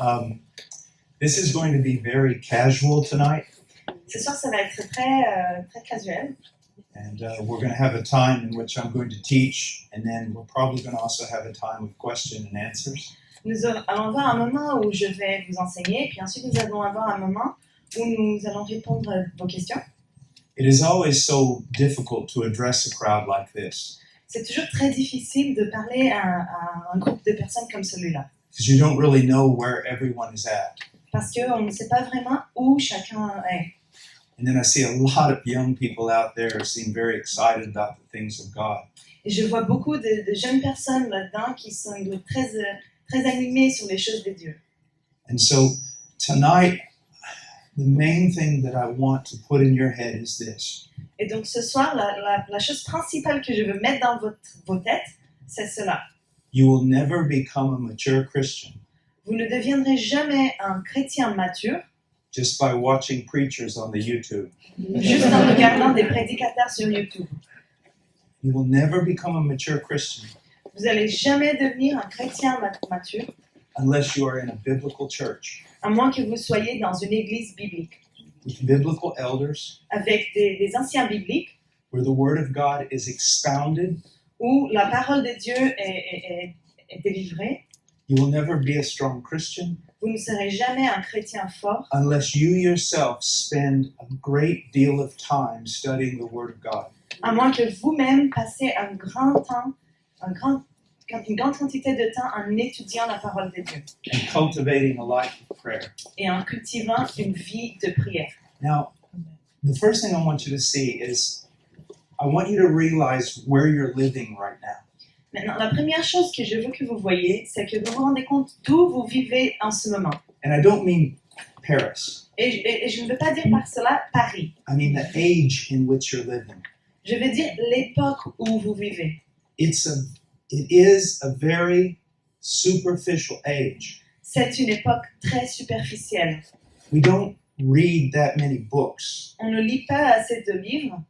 Um, this is going to be very casual tonight, Ce soir, ça va être très casuel. and we're going to have a time in which I'm going to teach, and then we're probably going to also have a time of question and answers. Nous allons avoir un moment où je vais vous enseigner, puis ensuite nous allons avoir un moment où nous allons répondre à vos questions. It is always so difficult to address a crowd like this, C'est toujours très difficile de parler à un groupe de personnes comme celui-là, because you don't really know where everyone is at. parce qu'on ne sait pas vraiment où chacun est. And then I see a lot of young people out there who seem very excited about the things of God. Et je vois beaucoup de jeunes personnes là-dedans qui sont très animées sur les choses de Dieu. And so tonight, the main thing that I want to put in your head is this. Et donc ce soir, la chose principale que je veux mettre dans vos têtes, c'est cela. You will never become a mature Christian Vous ne deviendrez jamais un chrétien mature just by watching preachers on the YouTube. juste en regardant des prédicateurs sur YouTube. You will never become a mature Christian Vous n'allez jamais devenir un chrétien mature, unless you are in a biblical church à moins que vous soyez dans une église biblique, with biblical elders, avec des anciens bibliques, where the Word of God is expounded. où la parole de Dieu est délivrée. You will never be a strong Christian Vous ne serez jamais un chrétien fort, unless you yourself spend a great deal of time studying the Word of God. à moins que vous-même passez une grande quantité de temps en étudiant la parole de Dieu And cultivating a life of prayer. et en cultivant une vie de prière. Now, the first thing I want you to see is I want you to realize where you're living right now. Maintenant, la première chose que je veux que vous voyez, c'est que vous vous rendez compte d'où vous vivez en ce moment. And I don't mean Paris. Et je ne veux pas dire par cela Paris. I mean the age in which you're living. Je veux dire l'époque où vous vivez. It is a very superficial age. C'est une époque très superficielle. We don't read that many books. On ne lit pas assez de livres.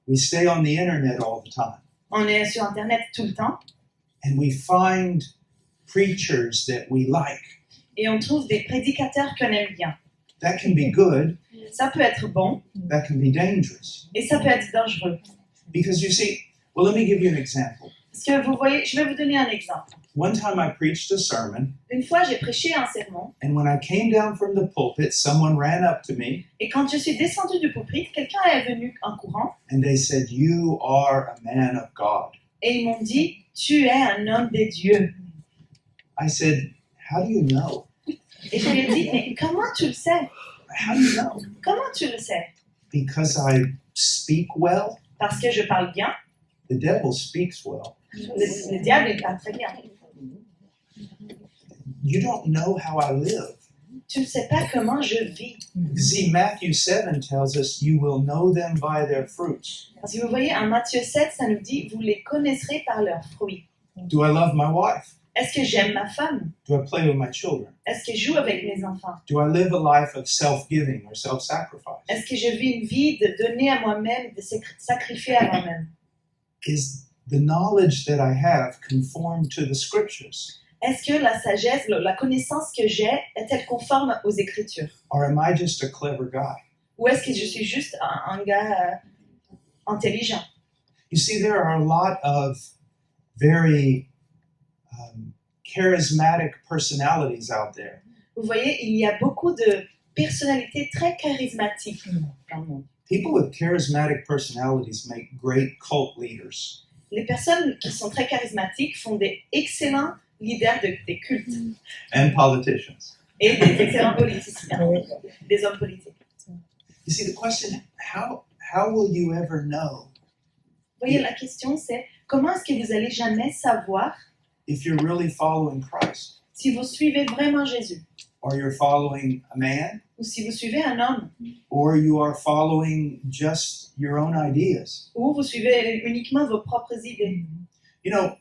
We stay on the internet all the time. On est sur Internet tout le temps. And we find preachers that we like. Et on trouve des prédicateurs qu'on aime bien. That can be good. Ça peut être bon That can be dangerous. et ça peut être dangereux. Because you see, well, let me give you an example. Parce que vous voyez, je vais vous donner un exemple. One time I preached a sermon, Une fois, j'ai prêché un sermon and when I came down from the pulpit, someone ran up to me et quand je suis descendue du pupitre, quelqu'un est venu en courant and they said, "You are a man of God." et ils m'ont dit « Tu es un homme de Dieu ». I said, "How do you know? Et je lui ai dit « Mais comment tu le sais? How do you know?" Comment tu le sais? Because I speak well. Parce que je parle bien. The devil speaks well. Le diable, il parle très bien. You don't know how I live. Tu ne sais pas comment je vis. You see, Matthew 7 tells us, "You will know them by their fruits." Parce que vous voyez, en Matthieu 7, ça nous dit « Vous les connaîtrez par leurs fruits ». Do I love my wife? Est-ce que j'aime ma femme? Do I play with my children? Est-ce que je joue avec mes enfants? Do I live a life of self-giving or self-sacrifice? Est-ce que je vis une vie de donner à moi-même, de sacrifier à moi-même? Is the knowledge that I have conformed to the scriptures? Est-ce que la sagesse, la connaissance que j'ai, est-elle conforme aux Écritures? Or am I just a clever guy? Ou est-ce que je suis juste un gars intelligent? You see, there are a lot of very charismatic personalities out there. Vous voyez, il y a beaucoup de personnalités très charismatiques dans le monde. People with charismatic personalities make great cult leaders. Les personnes qui sont très charismatiques font des excellents leaders des cultes And politicians. et des excellents politiciens, des hommes politiques. You see, the question, how will you ever know Vous voyez, la question c'est comment est-ce que vous allez jamais savoir if you're really following Christ? si vous suivez vraiment Jésus Or you're following a man? ou si vous suivez un homme Or you are following just your own ideas? ou vous suivez uniquement vos propres idées. You know,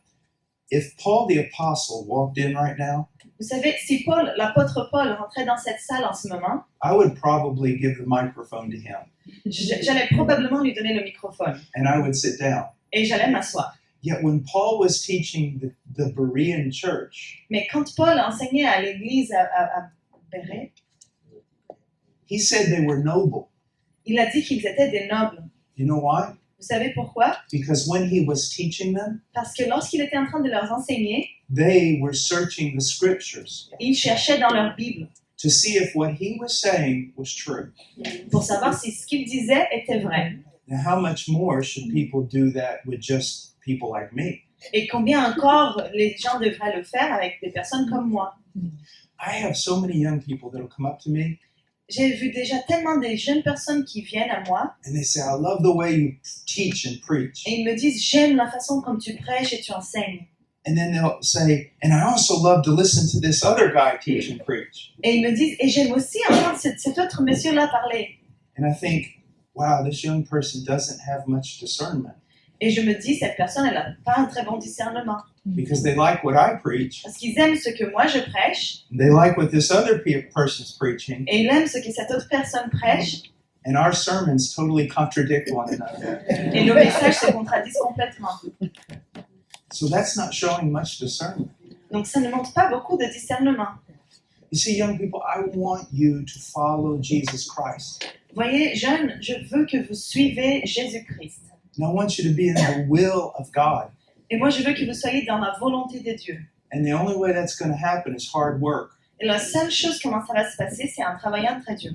if Paul the Apostle walked in right now, Vous savez, si l'apôtre Paul rentrait dans cette salle en ce moment, I would probably give the microphone to him j'allais probablement lui donner le microphone and I would sit down. et j'allais m'asseoir. Yet when Paul was teaching the Berean church, Mais quand Paul enseignait à l'église à Bérée, he said they were noble. il a dit qu'ils étaient des nobles. You know why? Vous savez pourquoi? Because when he was teaching them, Parce que lorsqu'il était en train de leur enseigner, they were searching the scriptures ils cherchaient dans leur Bible to see if what he was saying was true. pour savoir si ce qu'il disait était vrai. Now, how much more should people do that with just people like me? Et combien encore les gens devraient le faire avec des personnes comme moi. I have so many young people that'll come up to me J'ai vu déjà tellement de jeunes personnes qui viennent à moi and they say, I love the way you teach and preach. et ils me disent j'aime la façon comme tu prêches et tu enseignes. And then they'll say, and I also love to listen to this other guy teach and preach. Et ils me disent et j'aime aussi entendre cet autre monsieur-là parler. And I think, wow, this young person doesn't have much discernment Et je me dis cette personne elle n'a pas un très bon discernement because they like what I preach. parce qu'ils aiment ce que moi je prêche They like what this other person's preaching. et ils aiment ce que cette autre personne prêche And our sermons totally contradict one another. et nos messages se contradisent complètement. So that's not showing much discernment. Donc ça ne montre pas beaucoup de discernement. You see, young people, I want you to follow Jesus Christ. Voyez, jeunes, je veux que vous suivez Jésus-Christ. And I want you to be in the will of God. Et moi, je veux que vous soyez dans la volonté de Dieu. And the only way that's going to happen is hard work. Et la seule chose comment ça va se passer, c'est en travaillant très dur.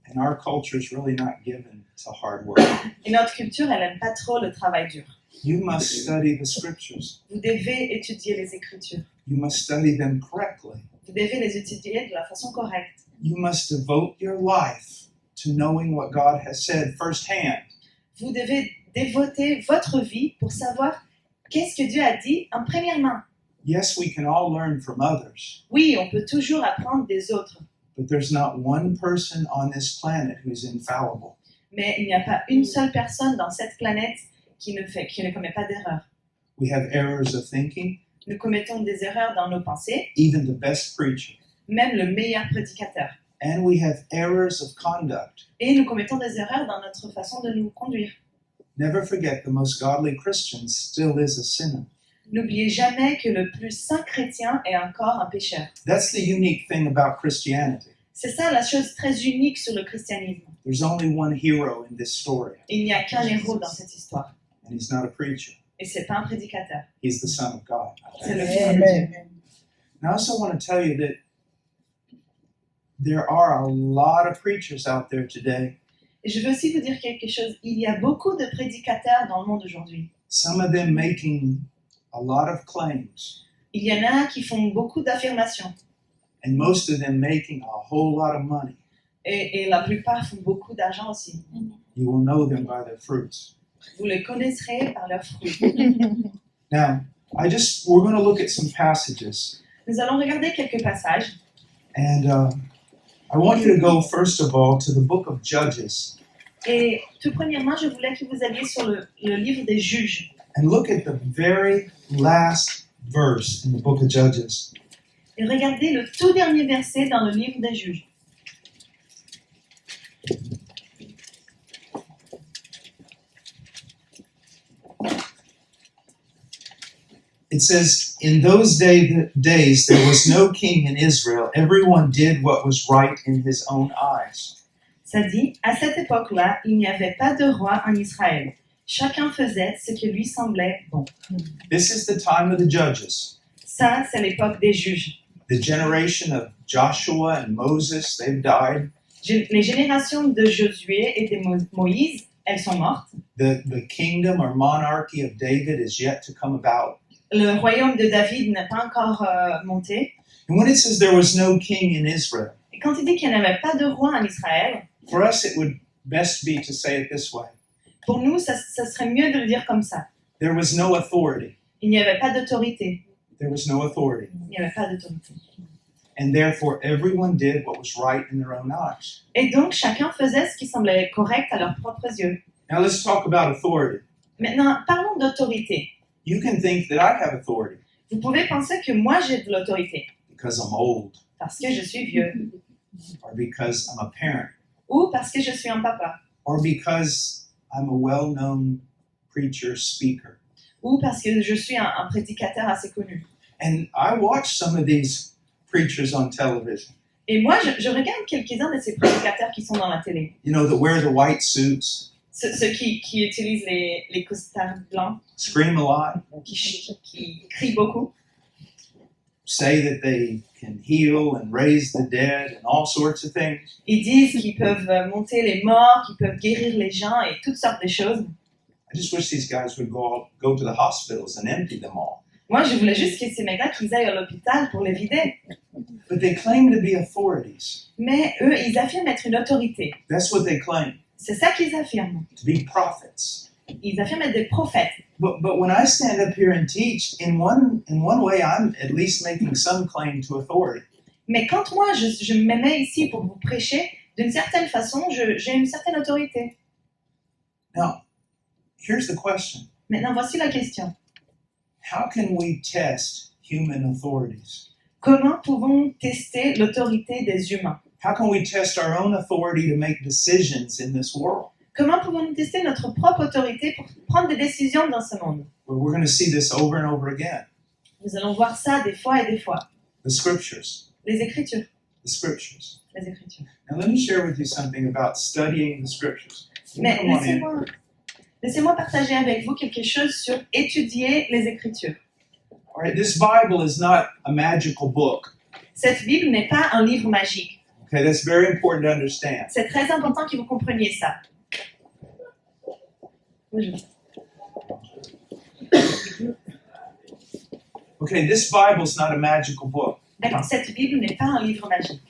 And our culture is really not given to hard work. Et notre culture, elle n'aime pas trop le travail dur. You must study the scriptures. Vous devez étudier les Écritures. You must study them correctly. Vous devez les étudier de la façon correcte. You must devote your life to knowing what God has said firsthand. Vous devez dévoter votre vie pour savoir qu'est-ce que Dieu a dit en première main. Yes, we can all learn from others, Oui, on peut toujours apprendre des autres, but there's not one person on this planet who's infallible. mais il n'y a pas une seule personne dans cette planète qui ne commet pas d'erreur. We have errors of thinking. Nous commettons des erreurs dans nos pensées, Even the best preacher. même le meilleur prédicateur. And we have errors of conduct. Et nous commettons des erreurs dans notre façon de nous conduire. Never forget the most godly Christian still is a sinner. N'oubliez jamais que le plus saint chrétien est encore un pécheur. That's the unique thing about Christianity. C'est ça la chose très unique sur le christianisme. There's only one hero in this story, Il n'y a qu'un héros dans cette histoire. and he's not a preacher. Et c'est pas un prédicateur. He's the Son of God. C'est le Fils de Dieu. And I also want to tell you that there are a lot of preachers out there today. Et je veux aussi vous dire quelque chose. Il y a beaucoup de prédicateurs dans le monde aujourd'hui. Some of them making a lot of claims, Il y en a qui font beaucoup d'affirmations. and most of them making a whole lot of money. Et la plupart font beaucoup d'argent aussi. You will know them by their fruits. Vous les connaîtrez par leurs fruits. Now, we're going to look at some passages, Nous allons regarder quelques passages. and I want you to go first of all to the book of Judges Et tout premièrement, je voulais que vous alliez sur le livre des Juges. and look at the very last verse in the book of Judges. Et regardez le tout dernier verset dans le livre des Juges. It says, in those days there was no king in Israel. Everyone did what was right in his own eyes. Ça dit, à cette époque-là, il n'y avait pas de roi en Israël. Chacun faisait ce qui lui semblait bon. This is the time of the judges. Ça, c'est l'époque des juges. The generation of Joshua and Moses, they've died. Les générations de Josué et de Moïse, elles sont mortes. The kingdom or monarchy of David is yet to come about. Le royaume de David n'est pas encore monté. And when it says there was no king in Israel, Et quand il dit qu'il n'y avait pas de roi en Israël, for us it would best be to say it this way. pour nous, ça serait mieux de le dire comme ça. There was no authority. Il n'y avait pas d'autorité. There was no authority. Il n'y avait pas d'autorité. And therefore everyone did what was right in their own eyes. Et donc, chacun faisait ce qui semblait correct à leurs propres yeux. Now let's talk about authority. Maintenant, parlons d'autorité. You can think that I have authority Vous pouvez penser que moi, j'ai de l'autorité because I'm old, parce que je suis vieux, or because I'm a parent, ou parce que je suis un papa, or because I'm a well-known preacher, speaker. ou parce que je suis un prédicateur assez connu. And I watch some of these preachers on television, Et moi, je regarde quelques-uns de ces prédicateurs qui sont dans la télé. you know, that wear the white suits, Ceux qui utilisent les costards blancs, scream a lot, qui crient beaucoup, say that they can heal and raise the dead and all sorts of things. ils disent qu'ils peuvent monter les morts, qu'ils peuvent guérir les gens et toutes sortes de choses. I just wish these guys would go to the hospitals and empty them all. Moi, je voulais juste que ces mecs-là, qu'ils aillent à l'hôpital pour les vider. But they claim to be authorities. Mais eux, ils affirment être une autorité. That's what they claim, C'est ça qu'ils affirment. to be prophets. Ils affirment être des prophètes. But when I stand up here and teach, in one way, I'm at least making some claim to authority. Mais quand moi, je me mets ici pour vous prêcher, d'une certaine façon, j'ai une certaine autorité. Now, here's the question. Maintenant, voici la question. How can we test human authorities? Comment pouvons-nous tester l'autorité des humains? How can we test our own authority to make decisions in this world? Comment pouvons-nous tester notre propre autorité pour prendre des décisions dans ce monde? Well, we're going to see this over and over again. Nous allons voir ça des fois et des fois. The scriptures. Les Écritures. The scriptures. Les Écritures. Now, let me share with you something about studying the scriptures. Mais Come on in. laissez-moi partager avec vous quelque chose sur étudier les Écritures. All right, this Bible is not a magical book. Cette Bible n'est pas un livre magique. Okay, that's very important to understand. C'est très important que vous compreniez ça. Bonjour. Okay, this Bible's not a magical book. D'accord, cette Bible n'est pas un livre magique.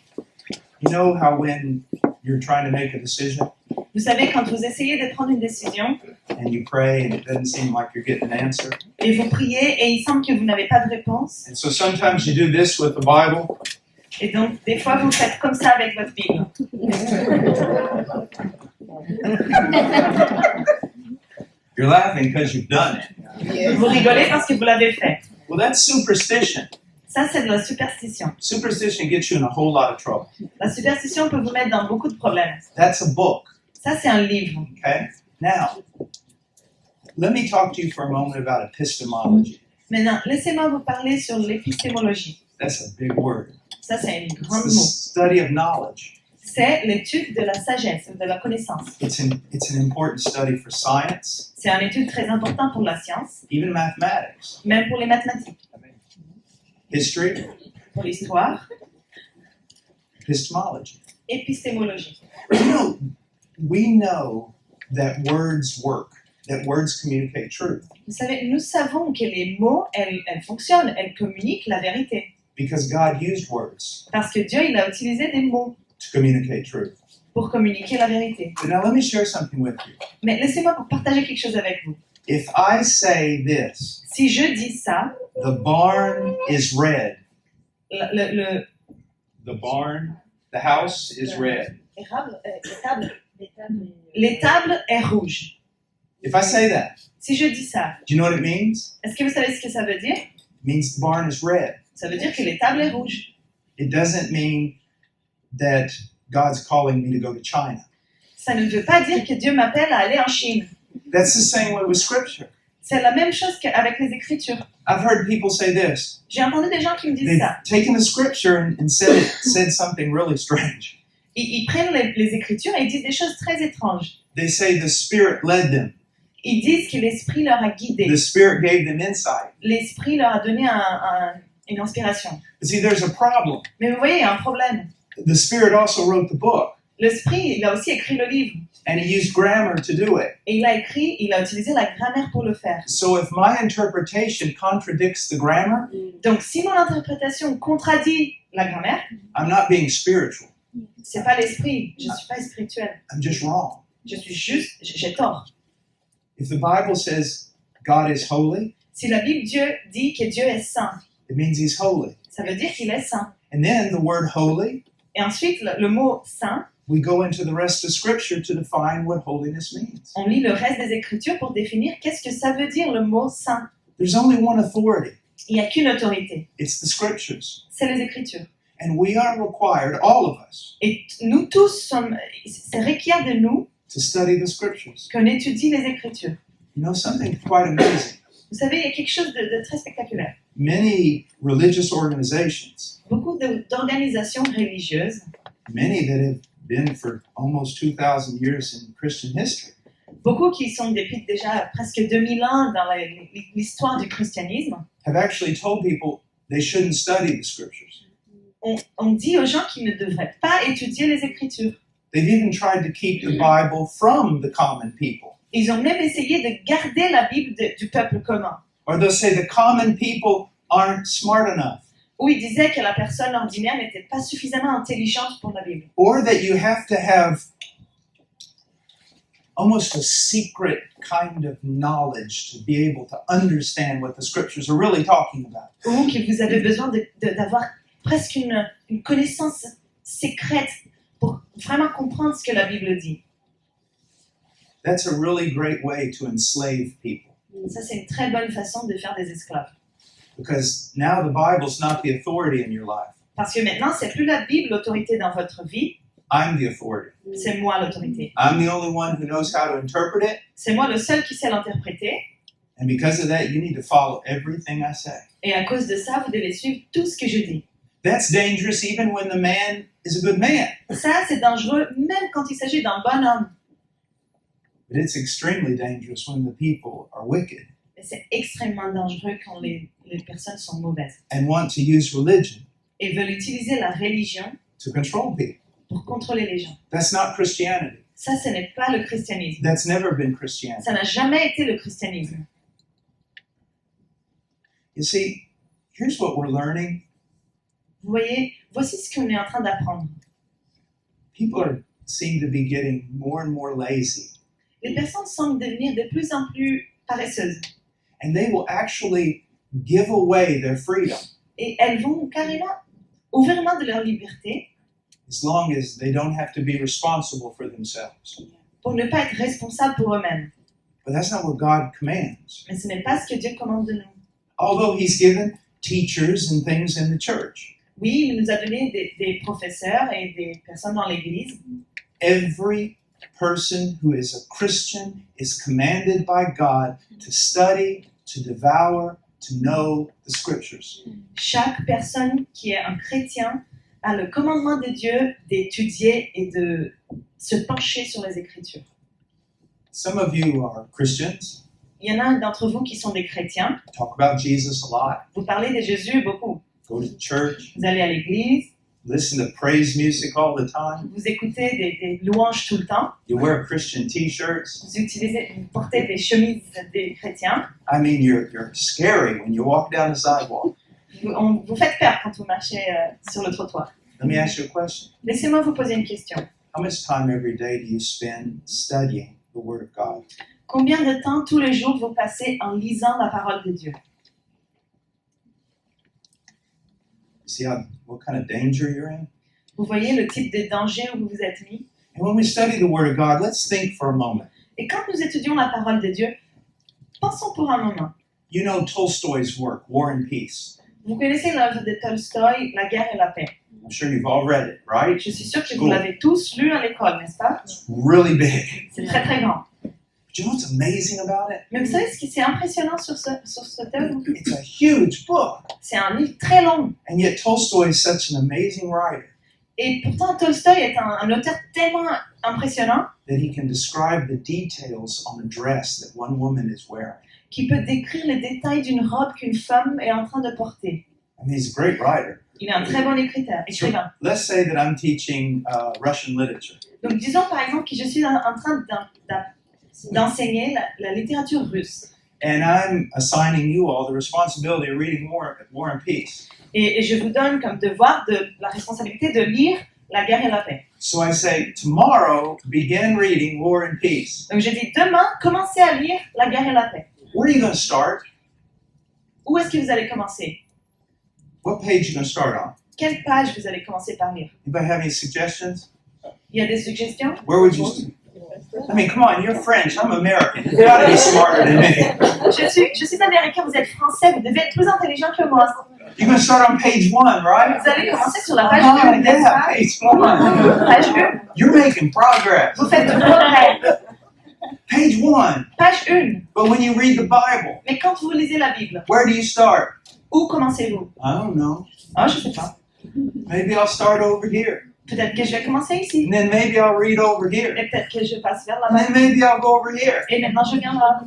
You know how when you're trying to make a decision Vous savez, quand vous essayez de prendre une décision and you pray and it doesn't seem like you're getting an answer. et vous priez et il semble que vous n'avez pas de réponse, And so sometimes you do this with the Bible. et donc des fois vous faites comme ça avec votre Bible. You're laughing because you've done it. Vous rigolez parce que vous l'avez fait. Well, that's superstition. Ça, c'est de la superstition. Superstition gets you in a whole lot of trouble. La superstition peut vous mettre dans beaucoup de problèmes. That's a book, Ça, c'est un livre. okay? Now, let me talk to you for a moment about epistemology. Maintenant, laissez-moi vous parler sur l'épistémologie. That's a big word. Ça, c'est un It's grand the mot. study of knowledge. C'est l'étude de la sagesse, de la connaissance. It's an important study for science, C'est une étude très importante pour la science, even mathematics, même pour les mathématiques, history, pour l'histoire, epistemology. épistémologie. We know that words work, that words communicate truth, Vous savez, nous savons que les mots, elles fonctionnent, elles communiquent la vérité. because God used words Parce que Dieu, il a utilisé des mots to communicate truth. pour communiquer la vérité. But now let me share something with you. Mais laissez-moi partager quelque chose avec vous. If I say this, Si je dis ça, the barn is red. le The barn, the house is red. l'étable est rouge. If I say that, Si je dis ça, do you know what it means? est-ce que vous savez ce que ça veut dire? It means the barn is red. Ça veut dire que l'étable est rouge. It doesn't mean that God's calling me to go to China. Ça ne veut pas dire que Dieu m'appelle à aller en Chine. That's the same way with Scripture. C'est la même chose qu'avec les Écritures. I've heard people say this. J'ai entendu des gens qui me disent They've ça. taken the Scripture and said something really strange. Ils prennent les Écritures et ils disent des choses très étranges. They say the Spirit led them. Ils disent que l'Esprit leur a guidé. The Spirit gave them insight. L'Esprit leur a donné une inspiration. But see, there's a problem. Mais vous voyez, il y a un problème. The Spirit also wrote the book, L'Esprit, il a aussi écrit le livre. and He used grammar to do it. Et il a utilisé la grammaire pour le faire. So if my interpretation contradicts the grammar, Donc, si mon interprétation contradit la grammaire, I'm not being spiritual. c'est pas l'Esprit. Je suis pas spirituel. I'm just wrong. Je suis juste, j'ai tort. If the Bible says God is holy, Si la Bible dit que Dieu est saint, it means He's holy. ça veut dire qu'il est saint. And then the word holy, Et ensuite, le mot saint, we go into the rest of Scripture to define what holiness means. on lit le reste des Écritures pour définir qu'est-ce que ça veut dire le mot saint. There's only one authority. Il n'y a qu'une autorité, It's the Scriptures. c'est les Écritures. And we are required, all of us, Et nous tous c'est requiert de nous to study the Scriptures. qu'on étudie les Écritures. You know, something quite amazing. Vous savez, il y a quelque chose de très spectaculaire. Many religious organizations, Beaucoup d'organisations religieuses, many that have been for almost 2,000 years in Christian history, beaucoup qui sont depuis déjà presque 2000 ans dans l'histoire du christianisme, have actually told people they shouldn't study the scriptures. on dit aux gens qu'ils ne devraient pas étudier les Écritures. They've even tried to keep the Bible from the common people. Ils ont même essayé de garder la Bible du peuple commun. Or they'll say the common people aren't smart enough. Où ils disaient que la personne ordinaire n'était pas suffisamment intelligente pour la Bible. Or that you have to have almost a secret kind of knowledge to be able to understand what the scriptures are really talking about. Ou que vous avez besoin d'avoir presque une connaissance secrète pour vraiment comprendre ce que la Bible dit. That's a really great way to enslave people. Ça, c'est une très bonne façon de faire des esclaves. Because now the Bible's not the authority in your life. Parce que maintenant, c'est plus la Bible l'autorité dans votre vie, I'm the authority. c'est moi l'autorité. I'm the only one who knows how to interpret it. C'est moi le seul qui sait l'interpréter. And because of that, you need to follow everything I say. Et à cause de ça, vous devez suivre tout ce que je dis. That's dangerous even when the man is a good man. Ça, c'est dangereux même quand il s'agit d'un bon homme. But it's extremely dangerous when the people are wicked Mais c'est extrêmement dangereux quand les personnes sont mauvaises and want to use religion et veulent utiliser la religion to control people. pour contrôler les gens. That's not Christianity. Ça, ce n'est pas le christianisme. That's never been Christianity. Ça n'a jamais été le christianisme. You see, here's what we're learning. Vous voyez, voici ce qu'on est en train d'apprendre. People seem to be getting more and more lazy. Les personnes semblent devenir de plus en plus paresseuses. And they will actually give away their freedom Et elles vont carrément ouvrir main de leur liberté as long as they don't have to be responsible for themselves. pour ne pas être responsables pour eux-mêmes. But that's not what God commands. Mais ce n'est pas ce que Dieu commande de nous. Although He's given teachers and things in the church, Oui, il nous a donné des professeurs et des personnes dans l'Église. every person who is a Christian is commanded by God to study, to devour, to know the scriptures. Chaque personne qui est un chrétien a le commandement de Dieu d'étudier et de se pencher sur les Écritures. Some of you are Christians, Il y en a d'entre vous qui sont des chrétiens. talk about Jesus a lot, Vous parlez de Jésus beaucoup. go to church, Vous allez à l'église, listen to praise music all the time, vous écoutez des louanges tout le temps. you wear Christian t-shirts. Vous portez des chemises des chrétiens. I mean, you're scary when you walk down the sidewalk. Vous faites peur quand vous marchez sur le trottoir. Let me ask you a question. Laissez-moi vous poser une question. How much time every day do you spend studying the Word of God? Combien de temps tous les jours vous passez en lisant la parole de Dieu? See what kind of danger you're in? Vous voyez le type de danger où vous vous êtes mis? And when we study the Word of God, let's think for a moment. Et quand nous étudions la parole de Dieu, pensons pour un moment. You know Tolstoy's work, War and Peace. Vous connaissez l'œuvre de Tolstoï, La guerre et la paix. I'm sure you've all read it, right? Je suis sûre que vous l'avez tous lu à l'école, n'est-ce pas? It's really big. C'est très très grand. But you know what's amazing about it? Mais vous savez ce qui est impressionnant sur cette œuvre? It's a huge book. C'est un livre très long. And yet Tolstoy is such an amazing writer Et pourtant, Tolstoï est un auteur tellement impressionnant that he can describe the details on a dress that one woman is wearing. qu'il peut décrire les détails d'une robe qu'une femme est en train de porter. I mean, he's a great writer. Il est un très bon écrivain. Let's say that I'm teaching Russian literature. Donc disons par exemple que je suis en train d'enseigner la littérature russe. And I'm assigning you all the responsibility of reading War and Peace. Et je vous donne comme devoir la responsabilité de lire La guerre et la paix. So I say, tomorrow, begin reading War and Peace. Donc je dis demain, commencez à lire La guerre et la paix. Where are you going to start? Où est-ce que vous allez commencer? What page are you going to start on? Quelle page vous allez commencer par lire? Anybody have any suggestions? Il y a des suggestions? Where would you? I mean, come on, you're French. I'm American. You got to be smarter than me. Je suis américain, vous êtes français, vous devez être plus intelligent que moi. You're going to start on page 1, right? Vous allez commencer sur la page 1, n'est-ce Yeah, pas? page 1. Page 1. You're making progress. Vous faites du progrès. Page Page 1. Page 1. But when you read the Bible, Mais quand vous lisez la Bible, where do you start? où commencez-vous? I don't know. Oh, je sais pas. Maybe I'll start over here. Peut-être que je vais commencer ici. And then maybe I'll read over here. Et peut-être que je passe vers And là-bas. then maybe I'll go over here. Et maintenant, je viens là.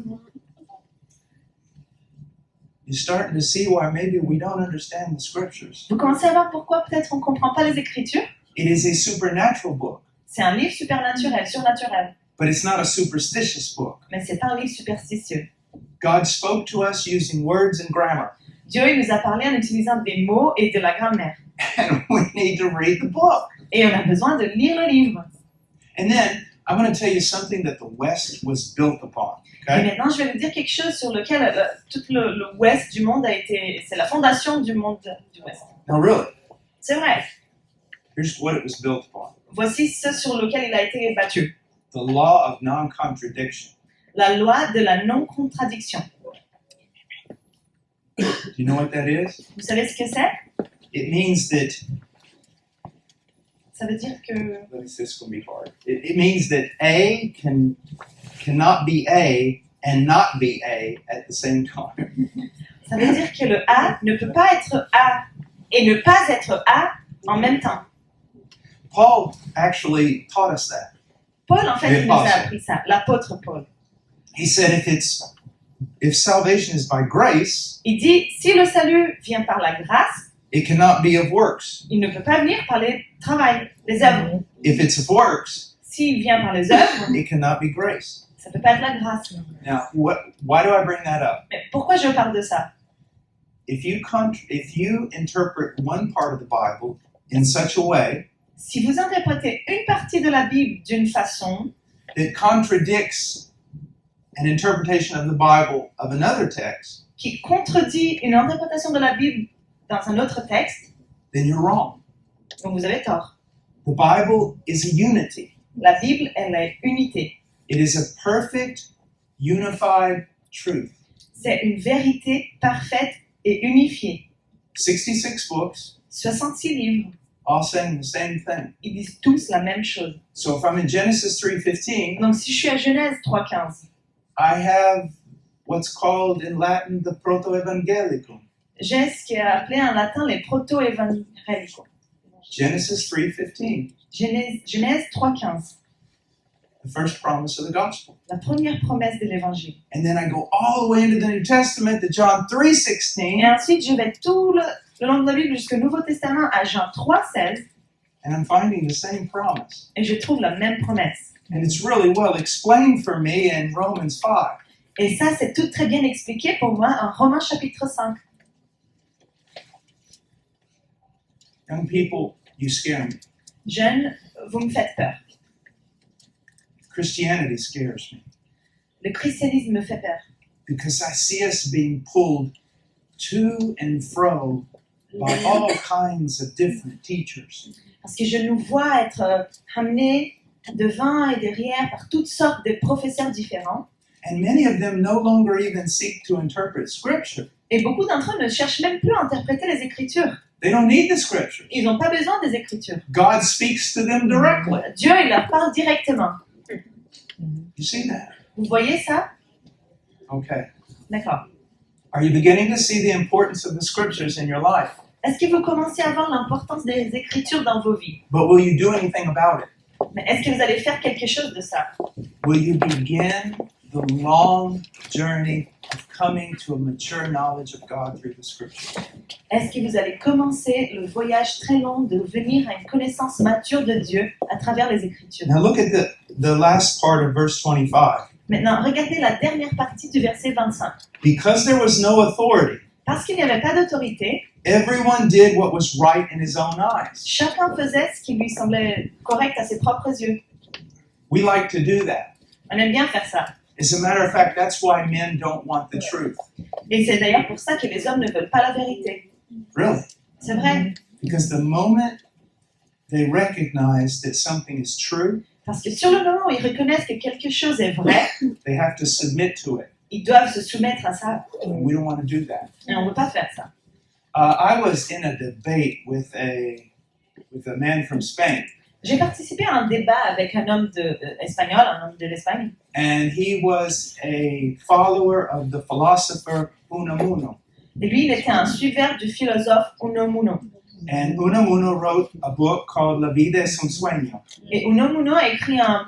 You're starting to see why maybe we don't understand the scriptures. Vous commencez à voir pourquoi peut-être on ne comprend pas les Écritures. It is a supernatural book, C'est un livre supernaturel, surnaturel. but it's not a superstitious book. Mais c'est pas un livre superstitieux. God spoke to us using words and grammar, Dieu il nous a parlé en utilisant des mots et de la grammaire. and we need to read the book. Et on a besoin de lire le livre. And then I'm going to tell you something that the West was built upon. Et Okay? maintenant, je vais vous dire quelque chose sur lequel tout le ouest du monde a été... C'est la fondation du monde du ouest. Now, really, C'est vrai. here's what it was built upon: Voici ce sur lequel il a été battu. the law of non-contradiction. La loi de la non-contradiction. Do you know what that is? Vous savez ce que c'est? It means that. Ça veut dire que... Let me see, this is going to be hard. It means that A cannot be A and not be A at the same time. Ça veut dire que le A ne peut pas être A et ne pas être A en même temps. Paul actually taught us that. Paul, en fait, il nous a Apostle. appris ça. L'apôtre Paul. He said if salvation is by grace, Il dit, si le salut vient par la grâce, it cannot be of works. il ne peut pas venir par les travail, les œuvres. If it's of works, S'il vient par les œuvres, it cannot be grace. ça ne peut pas être la grâce. Now, why do I bring that up? Mais pourquoi je parle de ça? If you interpret one part of the Bible in such a way Si vous interprétez une partie de la Bible d'une façon that contradicts an interpretation of the Bible of another text, qui contredit une interprétation de la Bible dans un autre texte, then you're wrong. donc vous avez tort. The Bible is a unity. La Bible, elle est unité. It is a perfect, unified truth. C'est une vérité parfaite et unifiée. 66 books, 66 livres, all saying the same thing. ils disent tous la même chose. So if I'm in Genesis 3:15, Donc si je suis à Genèse 3.15, I have what's called in Latin the proto-evangelicum. j'ai ce qui est appelé en latin les proto-évangélicaux. Genesis 3:15, Genèse 3.15, the first promise of the gospel. la première promesse de l'évangile. And then I go all the way into the New Testament to John Et 3:16, ensuite, je vais tout le long de la Bible jusqu'au Nouveau Testament à Jean 3.16 and I'm finding the same promise. et je trouve la même promesse. And it's really well explained for me in Romans 5. Et ça, c'est tout très bien expliqué pour moi en Romains chapitre 5. Young people, you scare me. Jeunes, vous me faites peur. Christianity scares me Le christianisme me fait peur. because I see us being pulled to and fro by all kinds of different teachers. Parce que je nous vois être amenés devant et derrière par toutes sortes de professeurs différents. And many of them no longer even seek to interpret Scripture. Et beaucoup d'entre eux ne cherchent même plus à interpréter les Écritures. They don't need the Scriptures. Ils n'ont pas besoin des Écritures. God speaks to them directly. Dieu, il leur parle directement. You see that? Vous voyez ça? Okay. D'accord. Are you beginning to see the importance of the Scriptures in your life? Est-ce que vous commencez à voir l'importance des Écritures dans vos vies? But will you do anything about it? Mais est-ce que vous allez faire quelque chose de ça? Will you begin the long journey of coming to a mature knowledge of God through the Scriptures? Est-ce que vous allez commencer le voyage très long de venir à une connaissance mature de Dieu à travers les Écritures? Now look at the last part of verse 25. Maintenant, regardez la dernière partie du verset 25. Because there was no authority, Parce qu'il n'y avait pas d'autorité, everyone did what was right in his own eyes. chacun faisait ce qui lui semblait correct à ses propres yeux. We like to do that. On aime bien faire ça. As a matter of fact, that's why men don't want the truth. Et c'est d'ailleurs pour ça que les hommes ne veulent pas la vérité. Really. C'est vrai. Because the moment they recognize that something is true, Parce que sur le moment où ils reconnaissent que quelque chose est vrai, they have to submit to it. ils doivent se soumettre à ça. And we don't want to do that. Et on ne veut pas faire ça. I was in a debate with a man from Spain. J'ai participé à un débat avec un homme espagnol, un homme de l'Espagne, and he was a follower of the philosopher Unamuno. et lui, il était un suiveur du philosophe Unamuno. And Unamuno wrote a book called La vida es un sueño. Et Unamuno a écrit un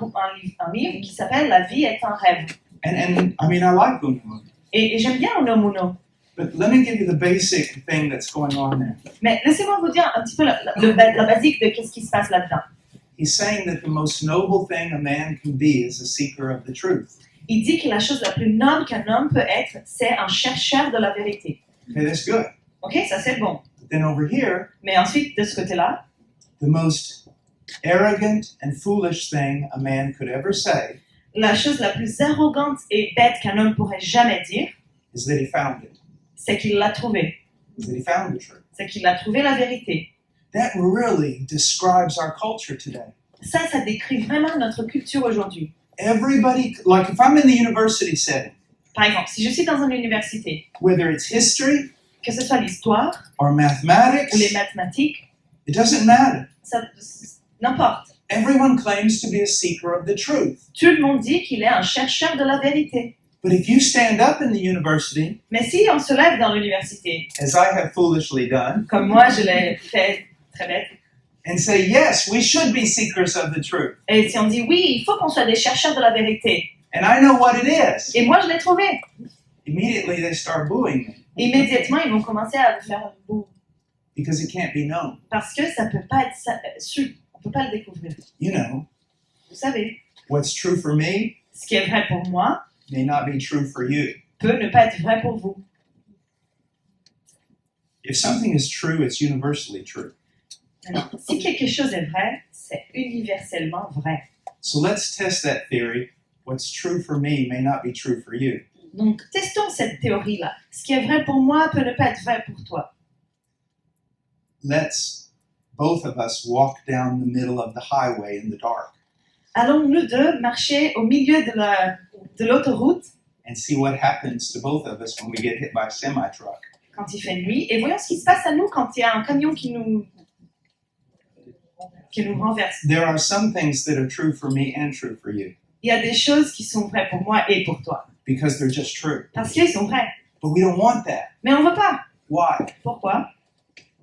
livre qui s'appelle La vie est un rêve. And I mean, I like Unamuno. Et j'aime bien Unamuno. But let me give you the basic thing that's going on there. Mais laissez-moi vous dire un petit peu la basique de qu'est-ce qui se passe là-dedans. He's saying that the most noble thing a man can be is a seeker of the truth. Il dit que la chose la plus noble qu'un homme peut être, c'est un chercheur de la vérité. Okay, that's good. Ok, ça c'est bon. But then over here, Mais ensuite, de ce côté-là, the most arrogant and foolish thing a man could ever say la chose la plus arrogante et bête qu'un homme pourrait jamais dire, is that he found it, c'est qu'il l'a trouvé. is that he found the truth. C'est qu'il a trouvé la vérité. That really describes our culture today. Ça décrit vraiment notre culture aujourd'hui. Everybody, like if I'm in the university setting, Par exemple, si je suis dans une université, whether it's history que ce soit l'histoire or ou les mathematics, mathématiques, it doesn't matter. n'importe. Everyone claims to be a seeker of the truth. Tout le monde dit qu'il est un chercheur de la vérité. But if you stand up in the university, Mais si on se lève dans l'université, as I have foolishly done, comme moi je l'ai fait très bête, and say, yes, we should be seekers of the truth, et si on dit oui, il faut qu'on soit des chercheurs de la vérité, and I know what it is, et moi je l'ai trouvé, immediately they start booing me immédiatement ils vont commencer à me faire bouh, because it can't be known. parce que ça peut pas être su, on peut pas le découvrir. You know, Vous savez, what's true for me ce qui est vrai pour moi may not be true for you. peut ne pas être vrai pour vous. If something is true, it's universally true. Alors, si quelque chose est vrai, c'est universellement vrai. So let's test that theory. What's true for me may not be true for you. Donc, testons cette théorie-là. Ce qui est vrai pour moi peut ne pas être vrai pour toi. Let's both of us walk down the middle of the highway in the dark Allons nous deux marcher au milieu de l'autoroute and see what happens to both of us when we get hit by a semi-truck. quand il fait nuit et voyons ce qui se passe à nous quand il y a un camion qui nous renverse. There are some things that are true for me and true for you Il y a des choses qui sont vraies pour moi et pour toi because they're just true. parce qu'ils sont vrais. But we don't want that. Mais on ne veut pas. Why? Pourquoi?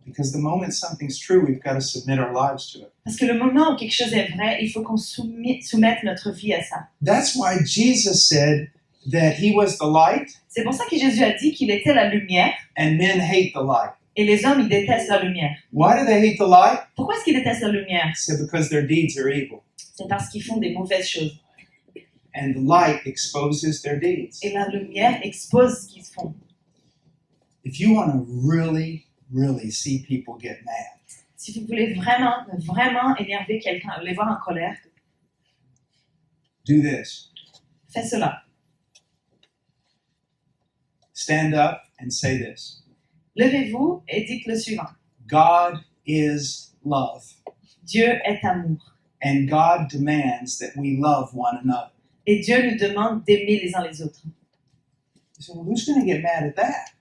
Because the moment something's true, we've got to submit our lives to it. Parce que le moment où quelque chose est vrai, il faut qu'on soumette notre vie à ça. That's why Jesus said that he was the light C'est pour ça que Jésus a dit qu'il était la lumière and men hate the light. et les hommes, ils détestent la lumière. Why do they hate the light? Pourquoi est-ce qu'ils détestent la lumière? He said because their deeds are evil. C'est parce qu'ils font des mauvaises choses. And the light exposes their deeds. Et la lumière expose ce qu'ils font. If you want to really see people get mad, Si vous voulez vraiment énerver quelqu'un, les voir en colère, do this. faites cela. Stand up and say this. Levez-vous et dites le suivant. God is love, Dieu est amour. and God demands that we love one another. Et Dieu nous demande d'aimer les uns les autres. You say, well, who's going to get mad at that?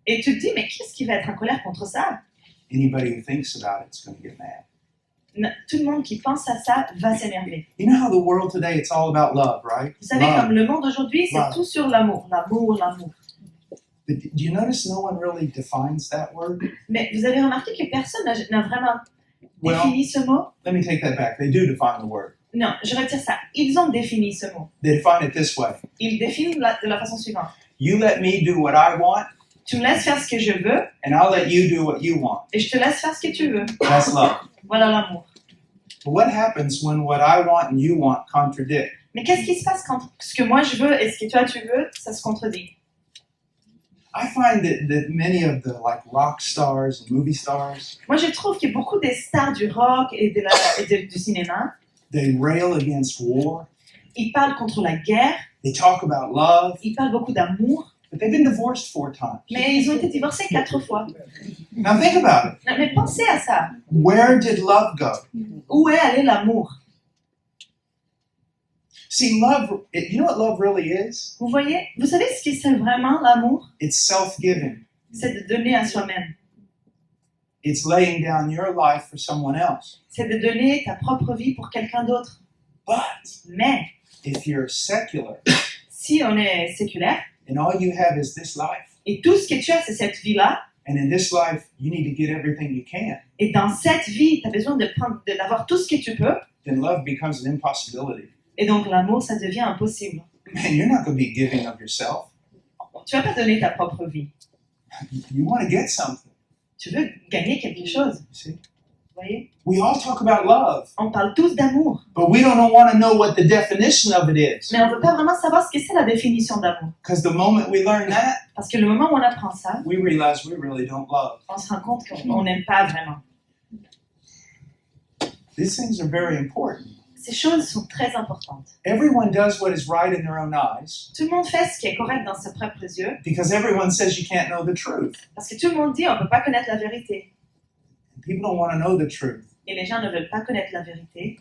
Et tu te dis, mais qui est-ce qui va être en colère contre ça? Anybody who thinks about it's going to get mad. Tout le monde qui pense à ça va s'énerver. You know how the world today, it's all about love, right? Vous savez, Love. comme le monde aujourd'hui, c'est Love. tout sur l'amour. L'amour, l'amour. But do you notice no one really defines that word? Mais vous avez remarqué que personne n'a vraiment Well, défini ce mot? let me take that back. They do define the word. Non, je retire ça. Ils ont défini ce mot. They define it this way. Ils définissent de la façon suivante. You let me do what I want, Tu me laisses faire ce que je veux and I'll let you do what you want. et je te laisse faire ce que tu veux. That's love. Voilà l'amour. But what happens when what I want and you want contradict? Mais qu'est-ce qui se passe quand ce que moi je veux et ce que toi tu veux, ça se contredit? I find that many of the like rock stars and movie stars, Moi je trouve que beaucoup des stars du rock et du cinéma, they rail against war. ils parlent contre la guerre, They talk about love, ils parlent beaucoup d'amour, but they've been divorced 4 times. mais ils ont été divorcés 4 fois. Now think about it. Non, mais pensez à ça. Where did love go? Où est allé l'amour? See, love, you know what love really is? Vous voyez? Vous savez ce que c'est vraiment l'amour? It's self-giving. C'est de donner à soi-même. it's laying down your life for someone else. c'est de donner ta propre vie pour quelqu'un d'autre. But Mais if you're secular si on est séculaire and all you have is this life, et tout ce que tu as, c'est cette vie-là, and in this life you need to get everything you can, et dans cette vie, tu as besoin d'avoir tout ce que tu peux, then love becomes an impossibility. et donc l'amour, ça devient impossible. Man, you're not going to be giving of yourself. Tu vas pas donner ta propre vie. You want to get something. Tu veux gagner quelque chose. You see? Vous voyez? We all talk about love, On parle tous d'amour, but we don't want to know what the definition of it is. mais on veut pas vraiment savoir ce que c'est la définition d'amour. Because the moment we learn that, Parce que le moment où on apprend ça, we realize we really don't love. on se rend compte qu'on n'aime pas vraiment. These things are very important. Ces choses sont très importantes. Everyone does what is right in their own eyes Tout le monde fait ce qui est correct dans ses propres yeux, because everyone says you can't know the truth. parce que tout le monde dit on ne peut pas connaître la vérité. People don't want to know the truth Et les gens ne veulent pas connaître la vérité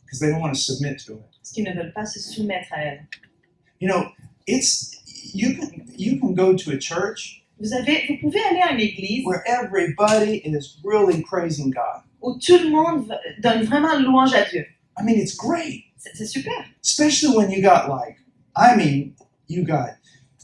because they don't want to submit to it. parce qu'ils ne veulent pas se soumettre à elle. You know, you can go to a church Vous pouvez aller à une église where everybody is really praising God. où tout le monde donne vraiment louange à Dieu. I mean, it's great, C'est super. especially when you got you got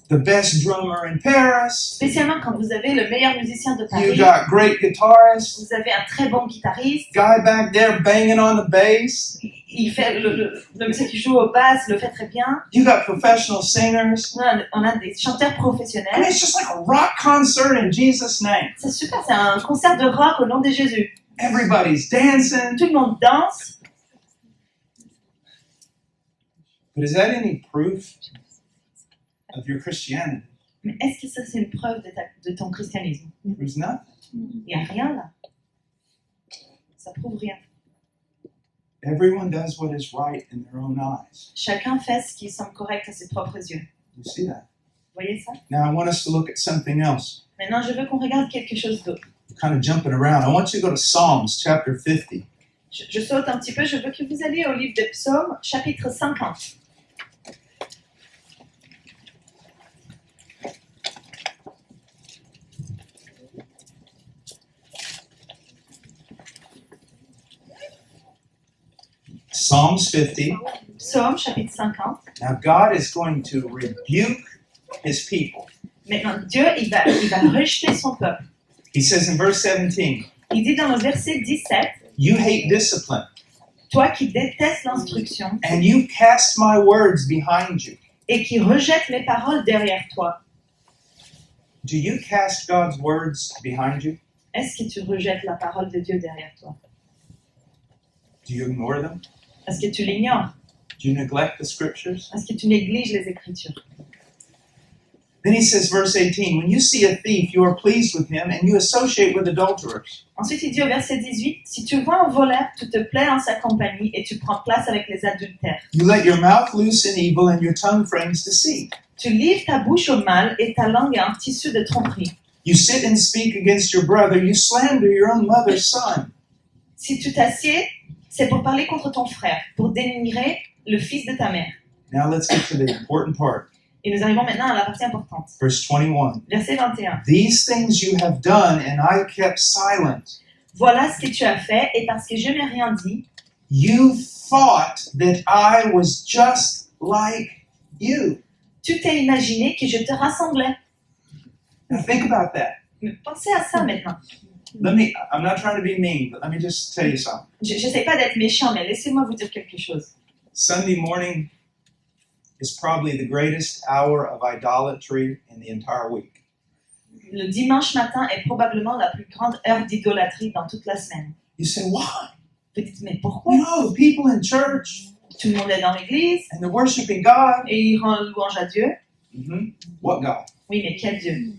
the best drummer in Paris, Spécialement quand vous avez le meilleur musicien de you Paris, got great guitarists, vous avez un très bon guitariste, guy back there banging on the bass, il fait le monsieur qui joue au basse le fait très bien. you got professional singers. On a des chanteurs I mean, professionnels. it's just like a rock concert in Jesus' name. C'est super, c'est un concert de rock au nom de Jésus. Everybody's dancing. Tout le monde danse. But is that any proof of your Christianity? Mais est-ce que ça, c'est une preuve de ton christianisme? It proves nothing. Il n'y a rien là. Ça prouve rien. Everyone does what is right in their own eyes. Chacun fait ce qui semble correct à ses propres yeux. You see that? Vous voyez ça? Now I want us to look at something else. Maintenant, je veux qu'on regarde quelque chose d'autre. Kind of jumping around. I want you to go to Psalms chapter 50. Je saute un petit peu. Je veux que vous alliez au livre de Psaumes, chapitre 50. Psalms 50. Psaume, chapitre 50. Now God is going to rebuke his people. Maintenant, Dieu, il va rejeter son peuple. He says in verse 17, Il dit dans le verset 17, you hate discipline, toi qui détestes l'instruction and you cast my words behind you. et qui rejettes mes paroles derrière toi. Do you cast God's words behind you? Est-ce que tu rejettes la parole de Dieu derrière toi? Do you ignore them? Est-ce que tu l'ignores? Do you neglect the scriptures? Est-ce que tu négliges les Écritures? Then he says, verse 18, when you see a thief, you are pleased with him, and you associate with adulterers. Ensuite, il dit au verset 18, si tu vois un voleur, tu te plais en sa compagnie et tu prends place avec les adultères. You let your mouth loose in evil, and your tongue frames deceit. Tu livres ta bouche au mal et ta langue est un tissu de tromperie. You sit and speak against your brother. You slander your own mother's son. Si tu t'assieds, c'est pour parler contre ton frère, pour dénigrer le fils de ta mère. Now let's get to the important part. Et nous arrivons maintenant à la partie importante. Verse 21. Verset 21. These things you have done, and I kept silent. Voilà ce que tu as fait, et parce que je n'ai rien dit, You thought that I was just like you. tu t'es imaginé que je te rassemblais. Now think about that. Mais pensez à ça maintenant. I'm not trying to be mean, but let me just tell you something. Je ne sais pas d'être méchant, mais laissez-moi vous dire quelque chose. Sunday morning is probably the greatest hour of idolatry in the entire week. Le dimanche matin est probablement la plus grande heure d'idolâtrie dans toute la semaine. You say, why? Vous dites, mais pourquoi? You know, the people in church, Tout le monde est dans l'église and they're worshiping God. et ils rendent louange à Dieu. Mm-hmm. What God? Oui, mais quel Dieu?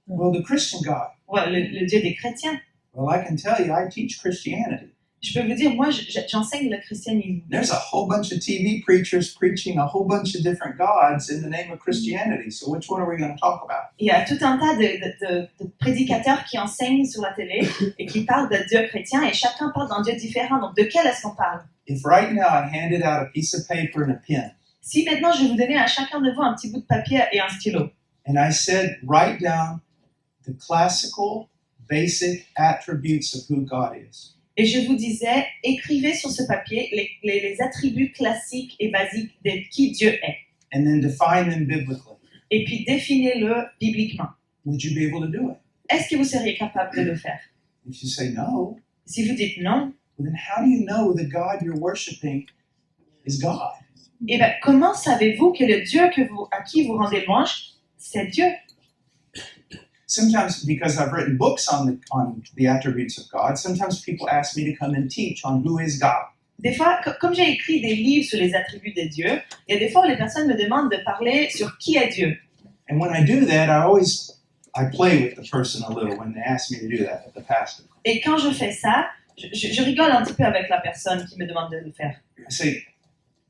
Well, the Christian God. Ouais, le Dieu des chrétiens. Well, I can tell you, I teach Christianity. Je peux vous dire, moi, j'enseigne le christianisme. There's a whole bunch of TV preachers preaching a whole bunch of different gods in the name of Christianity. So which one are we going to talk about? Il y a tout un tas de prédicateurs qui enseignent sur la télé et qui parlent de Dieu chrétien et chacun parle d'un Dieu différent. Donc, de quel est-ce qu'on parle? If right now I handed out a piece of paper and a pen, Si maintenant je vais vous donner à chacun de vous un petit bout de papier et un stylo, and I said, write down the classical basic attributes of who God is. Et je vous disais, écrivez sur ce papier les attributs classiques et basiques de qui Dieu est. And then define them biblically. Et puis définez-le bibliquement. Would you be able to do it? Est-ce que vous seriez capable de le faire? If you say no, Si vous dites non, well, then how do you know the God you're worshiping is God? eh bien, comment savez-vous que le Dieu à qui vous rendez louange, c'est Dieu? Sometimes, because I've written books on the attributes of God, sometimes people ask me to come and teach on who is God. Des fois, comme j'ai écrit des livres sur les attributs de Dieu, il y a des fois où les personnes me demandent de parler sur qui est Dieu. And when I do that, I play with the person a little when they ask me to do that, the pastor. Et quand je fais ça, je rigole un petit peu avec la personne qui me demande de le faire. I say,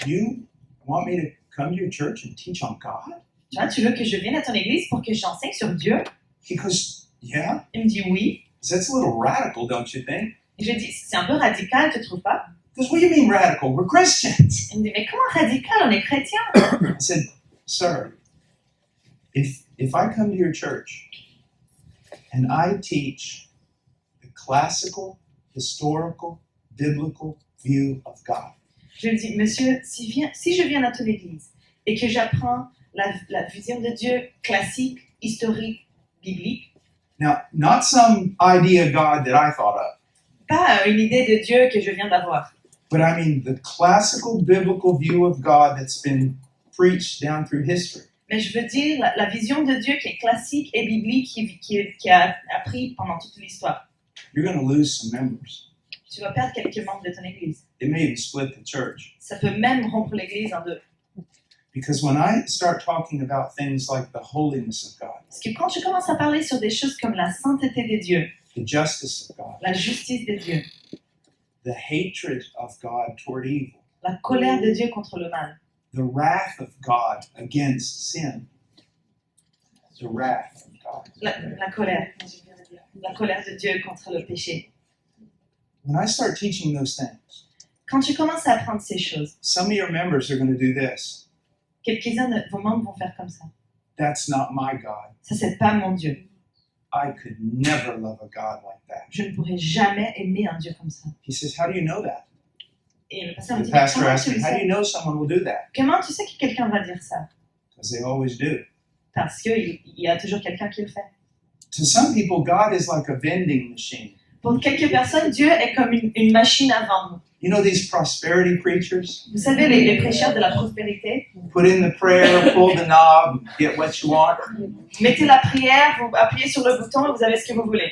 you want me to come to your church and teach on God? Tu vois, tu veux que je vienne à ton église pour que j'enseigne sur Dieu? He goes, yeah. Il me dit oui. That's a little radical, don't you think? Et je dis, c'est un peu radical, tu trouves pas? He goes, what do you mean radical? We're Christians. Il me dit, mais comment radical? On est chrétien. I said, sir, if I come to your church and I teach the classical, historical, biblical view of God, Je lui dis, monsieur, si je viens à ton église et que j'apprends la vision de Dieu classique, historique, biblique, now, not some idea of God that I thought of, pas une idée de Dieu que je viens d'avoir, but I mean the classical biblical view of God that's been preached down through history. mais je veux dire la vision de Dieu qui est classique et biblique, qui a appris pendant toute l'histoire. You're going to lose some members. Tu vas perdre quelques membres de ton église. It may even split the church. Ça peut même rompre l'église en deux. Because when I start talking about things like the holiness of God, Parce que quand tu commences à parler sur des choses comme la sainteté des dieux, the justice of God, la justice des dieux, the hatred of God toward evil, la colère de Dieu contre le mal, the wrath of God against sin, the wrath of God. la colère de Dieu contre le péché. When I start teaching those things, Quand tu commences à apprendre ces choses, some of your members are going to do this. quelques-uns de vos membres vont faire comme ça. That's not my God. Ça, c'est pas mon Dieu. I could never love a God like that. Je ne pourrais jamais aimer un Dieu comme ça. He says, how do you know that? Et le pasteur me The dit, mais pastor comment asked tu me, le how do you sais? know someone will do that? Comment tu sais que quelqu'un va dire ça? Because they always do. Parce qu'il y a toujours quelqu'un qui le fait. To some people, God is like a vending machine. Pour quelques personnes, Dieu est comme une machine à vendre. You know these prosperity preachers? Vous savez, les prêcheurs de la prospérité, Put in the prayer, pull the knob, get what you want. mettez la prière, vous appuyez sur le bouton et vous avez ce que vous voulez.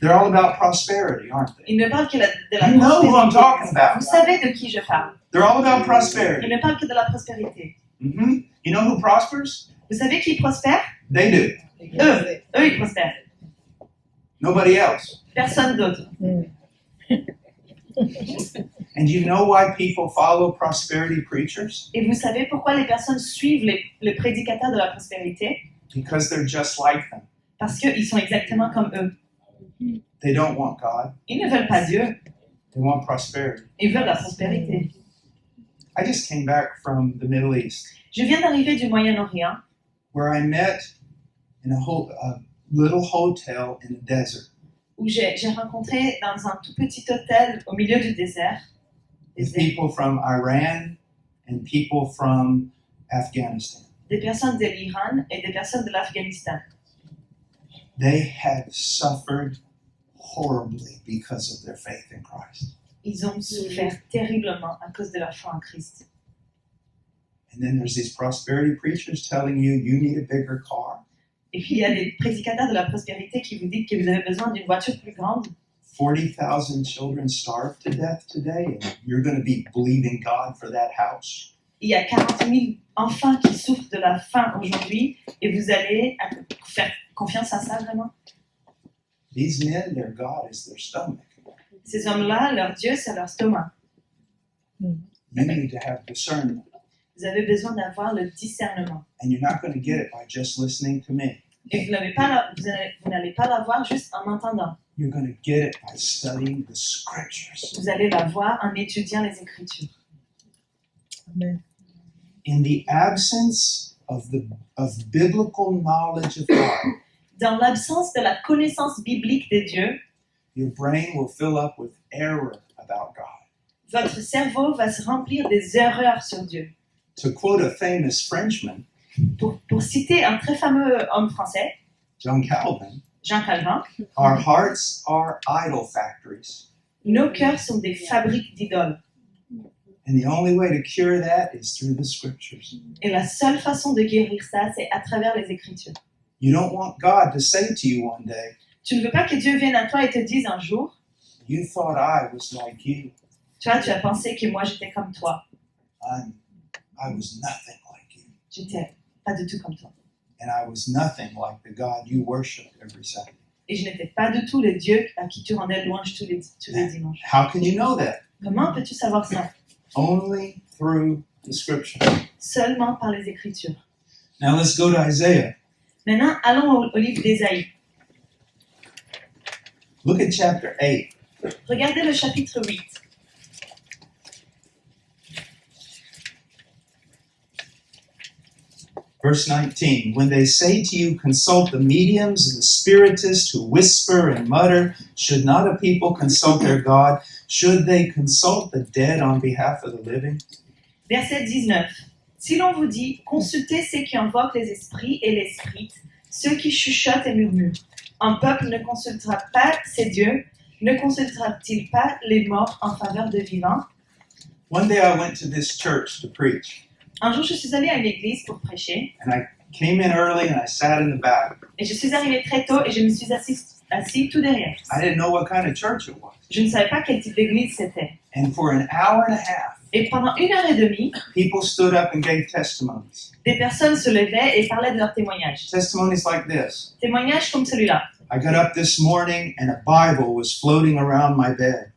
They're all about prosperity, aren't they? Ils ne parlent que de la You know who I'm talking prospérité. about. Vous savez de qui je parle. They're all about Ils prosperity. ne parlent que de la prospérité. You know who prospers? Vous savez qui prospère? They do. Eux, ils prospèrent. Nobody else. Personne d'autre. And you know why people follow prosperity preachers? Et vous savez pourquoi les personnes suivent les prédicateurs de la prospérité? Because they're just like them. Parce qu'ils sont exactement comme eux. They don't want God. Ils ne veulent pas Dieu, They want prosperity. ils veulent la prospérité. I just came back from the Middle East, Je viens d'arriver du Moyen-Orient, where I met in a little hotel in a desert où j'ai rencontré dans un tout petit hôtel au milieu du désert with people from Iran and people from Afghanistan. des personnes de l'Iran et des personnes de l'Afghanistan. They had suffered horribly because of their faith in Christ. Ils ont souffert terriblement à cause de leur foi en Christ. And then there's these prosperity preachers telling you need a bigger car. Et puis il y a des prédicateurs de la prospérité qui vous disent que vous avez besoin d'une voiture plus grande. 40,000 children starved to death today, and you're going to be believing God for that house. Il y a 40 000 enfants qui souffrent de la faim aujourd'hui et vous allez faire confiance à ça vraiment? These men, their God is their stomach. Ces hommes-là, leur Dieu, c'est leur stomac. You need to have discernment, Vous avez besoin d'avoir le discernement. and you're not going to get it by just listening to me. Et vous n'allez pas l'avoir juste en m'entendant. You're going to get it by studying the scriptures. Vous allez l'avoir en étudiant les Écritures. Amen. In the absence of biblical knowledge of God, dans l'absence de la connaissance biblique de Dieu, your brain will fill up with error about God. votre cerveau va se remplir des erreurs sur Dieu. To quote a famous Frenchman, Pour citer un très fameux homme français, John Calvin, Jean Calvin, our hearts are idol factories. nos cœurs sont des fabriques d'idoles. And the only way to cure that is through the scriptures. Et la seule façon de guérir ça, c'est à travers les Écritures. You don't want God to say to you one day, Tu ne veux pas que Dieu vienne à toi et te dise un jour, you thought I was like you. tu vois, tu as pensé que moi j'étais comme toi. I was nothing like you. J'étais pas du tout comme toi. And I was nothing like the God you worship every Sunday. Et je n'étais pas du tout le Dieu à qui tu rendais louange tous les dimanches. How can you know that? Comment peux-tu savoir ça? Only through the scripture. Seulement par les Écritures. Now let's go to Isaiah. Maintenant, allons au livre d'Ésaïe. Look at chapter 8. Regardez le chapitre 8. Verse 19, when they say to you, consult the mediums and the spiritists who whisper and mutter, should not a people consult their God? Should they consult the dead on behalf of the living? Verset 19. Si l'on vous dit, consultez ceux qui invoquent les esprits et les spirites, ceux qui chuchotent et murmurent. Un peuple ne consultera pas ses dieux, ne consultera-t-il pas les morts en faveur de vivants? One day I went to this church to preach, Un jour, je suis allée à une église pour prêcher, and I came in early and I sat in the back. et je suis arrivée très tôt et je me suis assis tout derrière. I didn't know what kind of church it was. Je ne savais pas quel type d'église c'était. And for an hour and a half, Et pendant 1 heure et demie, people stood up and gave testimonies. des personnes se levaient et parlaient de leurs témoignages. Testimonies like this. Témoignages comme celui-là. I got up this morning and a Bible was floating around my bed.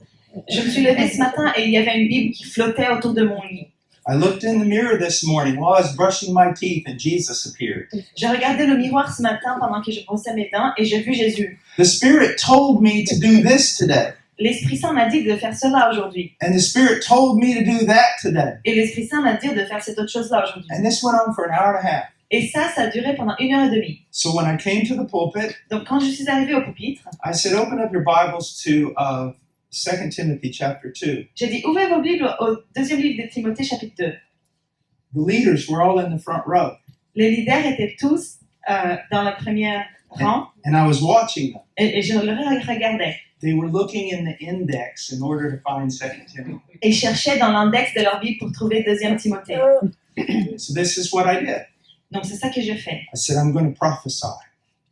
Je me suis levée ce matin et il y avait une Bible qui flottait autour de mon lit. I looked in the mirror this morning while I was brushing my teeth and Jesus appeared. Je regardais le miroir ce matin pendant que je brossais mes dents et j'ai vu Jésus. The Spirit told me to do this today. L'Esprit Saint m'a dit de faire cela aujourd'hui. And the Spirit told me to do that today. Et l'Esprit Saint m'a dit de faire cette autre chose-là aujourd'hui. And this went on for an hour and a half. Et ça a duré pendant 1 heure et demie. So when I came to the pulpit, Donc quand je suis arrivée au pupitre, I said, open up your Bibles to 2 Timothy chapter 2. j'ai dit ouvrez vos Bibles au deuxième livre de Timothée chapitre 2. The leaders were all in the front row. Les leaders étaient tous dans le premier rang And I was watching them. et je les regardais. They were looking in the index in order to find 2 Timothy. Et cherchaient dans l'index de leur Bible pour trouver deuxième Timothée. So this is what I did. Donc c'est ça que j'ai fait. I said, I'm going to prophesy.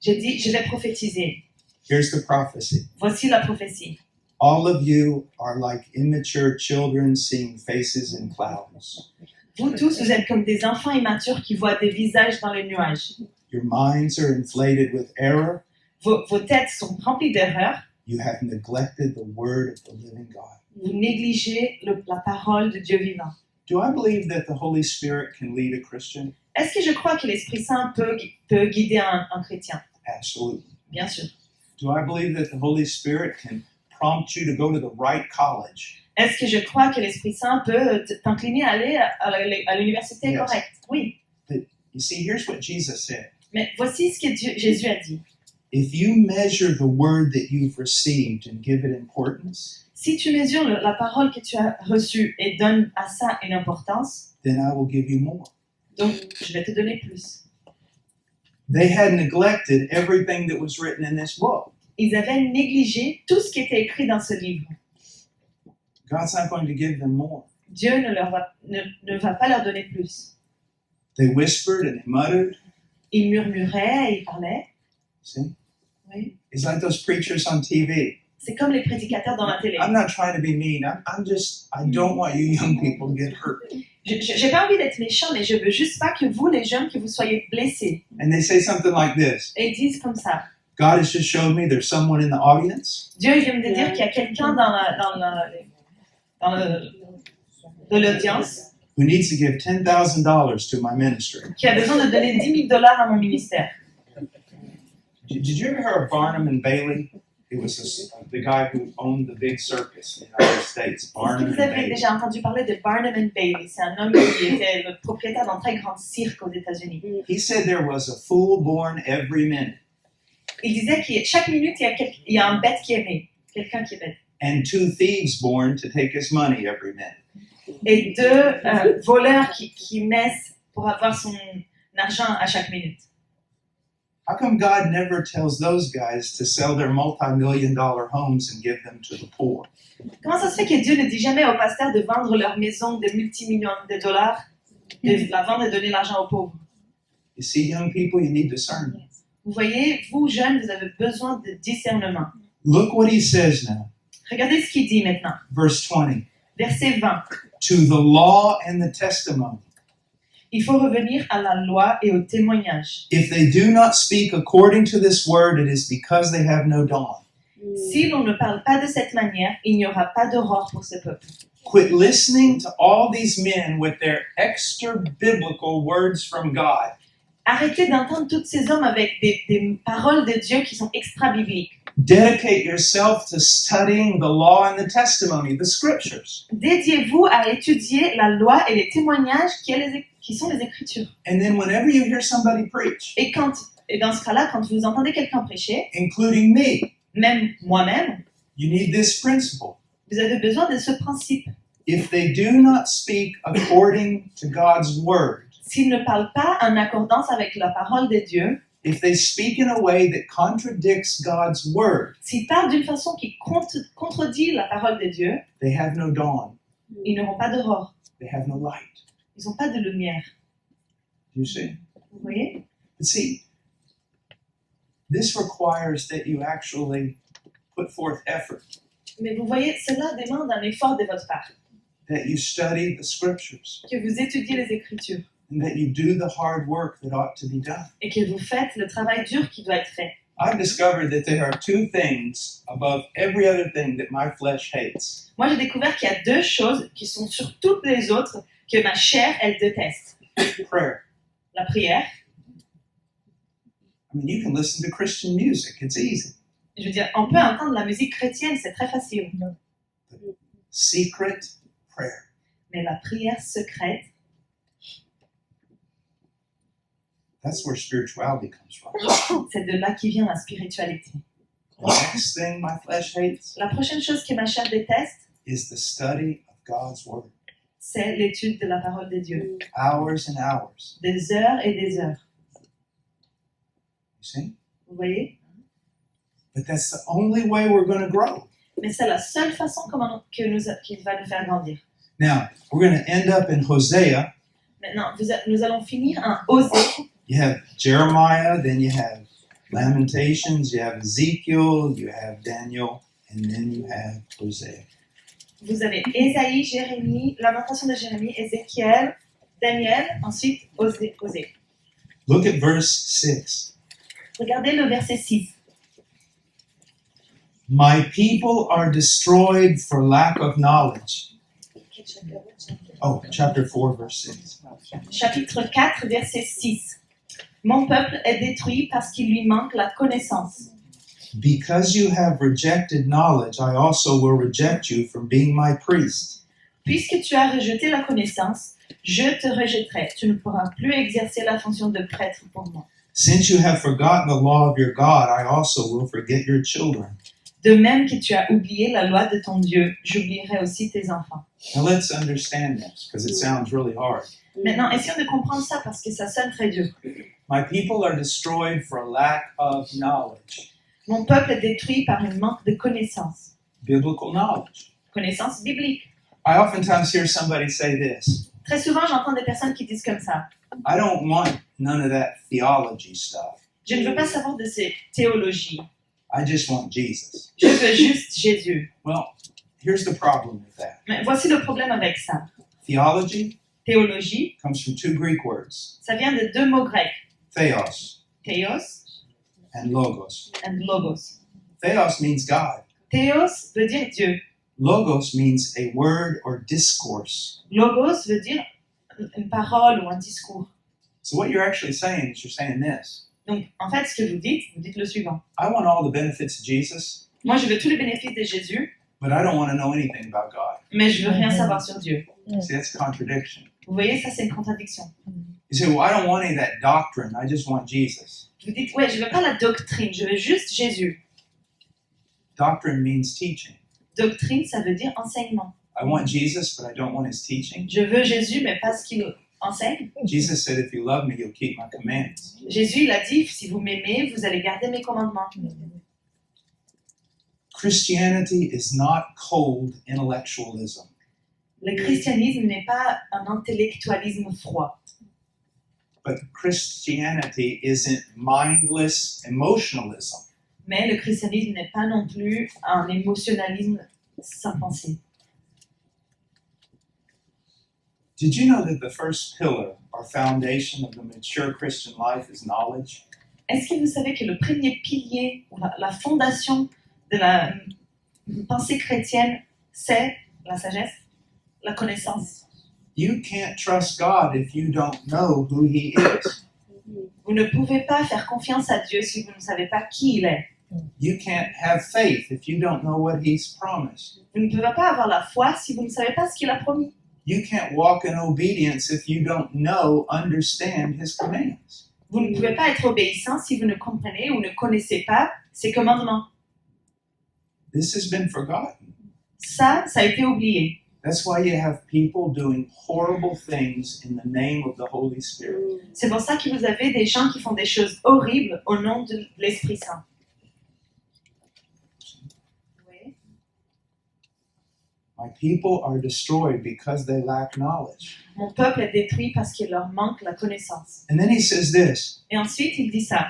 J'ai dit je vais prophétiser. Here's the prophecy. Voici la prophétie. All of you are like immature children seeing faces in clouds. Vous tous, vous êtes comme des enfants immatures qui voient des visages dans les nuages. Your minds are inflated with error. Vos têtes sont remplies d'erreurs. You have neglected the word of the living God. Vous négligez la parole de Dieu vivant. Do I believe that the Holy Spirit can lead a Christian? Est-ce que je crois que l'Esprit Saint peut guider un chrétien? Absolutely. Bien sûr. Do I believe that the Holy Spirit can prompt you to go to the right college? Est-ce que je crois que l'Esprit Saint peut t'incliner à aller à l'université Yes. correcte? Oui. You see, here's what Jesus said. Mais voici ce que Jésus a dit. If you measure the word that you've received and give it importance, Si tu mesures la parole que tu as reçue et donnes à ça une importance, then I will give you more. donc je vais te donner plus. They had neglected everything that was written in this book. Ils avaient négligé tout ce qui était écrit dans ce livre. God's not going to give them more. Dieu ne va pas leur donner plus. They whispered and they muttered. Ils murmuraient, ils parlaient. See? Oui. It's like those preachers on TV. C'est comme les prédicateurs dans la télé. I'm not trying to be mean. I don't want you young people to get hurt. J'ai pas envie d'être méchant, mais je veux juste pas que vous, les jeunes, que vous soyez blessés. And they say something like this. Et ils disent comme ça. God has just showed me there's someone in the audience Dieu il vient de dire qu'il y a quelqu'un de l'audience who needs to give $10,000 to my ministry. qui a besoin de donner $10,000 à mon ministère. Did you ever hear of Barnum and Bailey? It was the guy who owned the big circus in the United States. Est-ce que Barnum vous and avez Bailey. déjà entendu parler de Barnum and Bailey? C'est un homme qui était le propriétaire d'un très grand cirque aux États-Unis. He said there was a fool born every minute. Il disait que chaque minute, il y a un bête qui est né, quelqu'un qui est bête. and 2 thieves born to take his money every minute. Et 2 voleurs qui naissent pour avoir son argent à chaque minute. How come God never tells those guys to sell their multi-million-dollar homes and give them to the poor? Comment ça se fait que Dieu ne dit jamais aux pasteurs de vendre leur maison de multimillions de dollars, de la vendre et donner l'argent aux pauvres? You see, young people, you need discernment. Vous voyez, vous jeunes, vous avez besoin de discernement. Look what he says now, Regardez ce qu'il dit maintenant. verse 20. Verset 20. To the law and the testimony. Il faut revenir à la loi et au témoignage. If they do not speak according to this word, it is because they have no dawn. Si l'on ne parle pas de cette manière, il n'y aura pas d'aurore pour ce peuple. Quit listening to all these men with their extra biblical words from God. Arrêtez d'entendre tous ces hommes avec des paroles de Dieu qui sont extra-bibliques. Dedicate yourself to studying the law and the testimony, the scriptures. Dédiez-vous à étudier la loi et les témoignages qui sont les Écritures. And then whenever you hear somebody preach, Et dans ce cas-là, quand vous entendez quelqu'un prêcher, including me, même moi-même, you need this principle. vous avez besoin de ce principe. If they do not speak according to God's word, S'ils ne parlent pas en accordance avec la parole de Dieu, if they speak in a way that contradicts God's word, s'ils parlent d'une façon qui contredit la parole de Dieu, they have no dawn, ils n'auront pas d'aurore. they have no light. Ils n'ont pas de lumière. Do you see? Vous voyez? But see, this requires that you actually put forth effort, Mais vous voyez, cela demande un effort de votre part. that you study the scriptures, Que vous étudiez les Écritures and that you do the hard work that ought to be done. et que vous faites le travail dur qui doit être fait. I've discovered that there are 2 things above every other thing that my flesh hates. Moi, j'ai découvert qu'il y a 2 choses qui sont sur toutes les autres que ma chair, elle déteste. Prayer. La prière. I mean, you can listen to Christian music. It's easy. Je veux dire, on peut entendre la musique chrétienne, c'est très facile. Secret prayer. Mais la prière secrète, That's where spirituality comes from. c'est de là qui vient la spiritualité. The next thing my flesh hates La prochaine chose que ma chair déteste, is the study of God's word. c'est l'étude de la parole de Dieu. Hours and hours. Des heures et des heures. You see? Vous voyez? But that's the only way we're going to grow. Mais c'est la seule façon qu'il va nous faire grandir. Now, we're going to end up in Hosea. Maintenant, nous allons finir en Osée. You have Jeremiah, then you have Lamentations, you have Ezekiel, you have Daniel, and then you have Hosea. Vous avez Ésaïe, Jérémie, Lamentation de Jérémie, Ézéchiel, Daniel, ensuite Osée. Look at verse 6. Regardez le verset 6. My people are destroyed for lack of knowledge. Oh, chapter 4, verse 6. Chapitre 4, verset 6. Mon peuple est détruit parce qu'il lui manque la connaissance. Because you have rejected knowledge, I also will reject you from being my priest. Puisque tu as rejeté la connaissance, je te rejetterai. Tu ne pourras plus exercer la fonction de prêtre pour moi. Since you have forgotten the law of your God, I also will forget your children. De même que tu as oublié la loi de ton Dieu, j'oublierai aussi tes enfants. Now let's understand this, because it sounds really hard. Maintenant, essayons de comprendre ça parce que ça sonne très dur. My people are destroyed for lack of knowledge. Mon peuple est détruit par un manque de connaissance. Biblical knowledge. Connaissance biblique. I oftentimes hear somebody say this: Très souvent, j'entends des personnes qui disent comme ça. I don't want none of that theology stuff. Je ne veux pas savoir de ces théologies. I just want Jesus. Je veux juste Jésus. Well, here's the problem with that. Mais voici le problème avec ça. Theology Théologie, comes from 2 Greek words, ça vient de 2 mots grecs. theos Théos and logos. and logos. Theos means God. Théos veut dire Dieu. Logos means a word or discourse. Logos veut dire une parole ou un discours. So what you're actually saying is you're saying this: Donc, en fait, ce que vous dites le suivant. I want all the benefits of Jesus, Moi, je veux tous les bénéfices de Jésus, but I don't want to know anything about God. mais je veux rien savoir sur Dieu. See, that's a contradiction. Vous voyez, ça, c'est une contradiction. You say, well, I don't want any of that doctrine. I just want Jesus. Vous dites, ouais, je veux pas la doctrine, je veux juste Jésus. Doctrine means teaching. Doctrine, ça veut dire enseignement. I want Jesus, but I don't want his teaching. Je veux Jésus, mais pas ce qu'il enseigne. Jesus said, if you love me, you'll keep my commands. Jésus, il a dit, si vous m'aimez, vous allez garder mes commandements. Christianity is not cold intellectualism. Le christianisme n'est pas un intellectualisme froid. But Christianity isn't mindless emotionalism. Mais le christianisme n'est pas non plus un émotionnalisme sans pensée. Did you know that the first pillar or foundation of the mature Christian life is knowledge? Est-ce que vous savez que le premier pilier, la fondation de la pensée chrétienne, c'est la sagesse, la connaissance? You can't trust God if you don't know who He is. Vous ne pouvez pas faire confiance à Dieu si vous ne savez pas qui il est. You can't have faith if you don't know what He's promised. Vous ne pouvez pas avoir la foi si vous ne savez pas ce qu'il a promis. You can't walk in obedience if you don't understand His commands. Vous ne pouvez pas être obéissant si vous ne comprenez ou ne connaissez pas ses commandements. This has been forgotten. Ça a été oublié. That's why you have people doing horrible things in the name of the Holy Spirit. C'est pour ça que vous avez des gens qui font des choses horribles au nom de l'Esprit Saint. Oui. My people are destroyed because they lack knowledge. Mon peuple est détruit parce qu'il leur manque la connaissance. And then he says this. Et ensuite, il dit ça.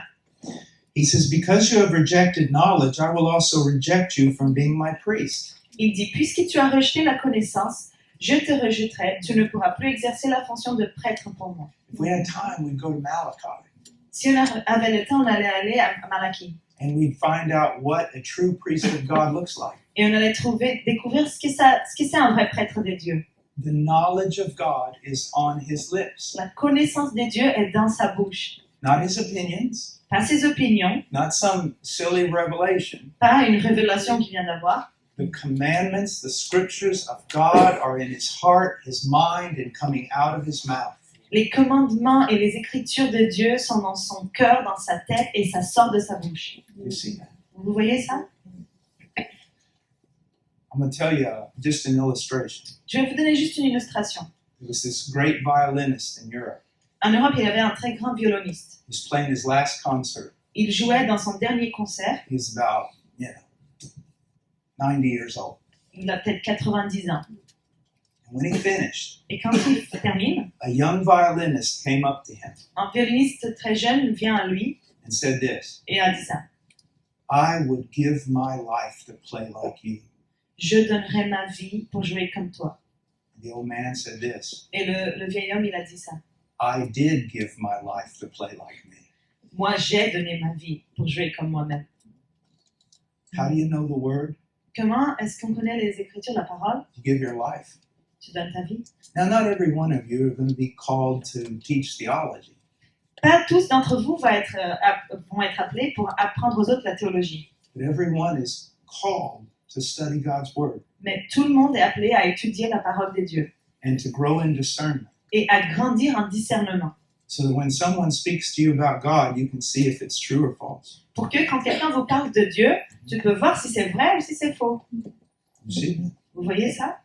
He says, because you have rejected knowledge, I will also reject you from being my priest. Il dit, puisque tu as rejeté la connaissance, je te rejetterai, tu ne pourras plus exercer la fonction de prêtre pour moi. If we had time, we'd go to Malachi. Si on avait le temps, on allait aller à Malachie. And we'd find out what a true priest of God looks like. Et on allait découvrir ce que c'est un vrai prêtre de Dieu. The knowledge of God is on his lips. La connaissance de Dieu est dans sa bouche. Not his opinions, Pas ses opinions, not some silly revelation. pas une révélation qu'il vient d'avoir. The commandments, the scriptures of God are in his heart, his mind, and coming out of his mouth. Les commandements et les écritures de Dieu sont dans son cœur, dans sa tête, et ça sort de sa bouche. You see that? Vous voyez ça? I'm going to tell you just an illustration. Je vais vous donner juste une illustration. There was this great violinist in Europe. En Europe, il y avait un très grand violoniste. He was playing his last concert. Il jouait dans son dernier concert. He was about, 90 years old. Il a peut-être 90 ans. And when he finished, Et quand il termine, a young violinist came up to him un violoniste très jeune vient à lui and said this, et a dit ça. I would give my life to play like you. Je donnerai ma vie pour jouer comme toi. The old man said this, Et le vieil homme, il a dit ça. I did give my life to play like me. Moi, j'ai donné ma vie pour jouer comme moi-même. How do you know the word? Comment est-ce qu'on connaît les Écritures, la parole? You give your life. Tu donnes ta vie. Now, not every one of you are going to be called to teach theology, Pas tous d'entre vous vont être appelés pour apprendre aux autres la théologie. but everyone is called to study God's word Mais tout le monde est appelé à étudier la parole de Dieu and to grow in discernment, et à grandir en discernement. so that when someone speaks to you about God, you can see if it's true or false. Pour que quand quelqu'un vous parle de Dieu, tu peux voir si c'est vrai ou si c'est faux. You see that? Vous voyez ça?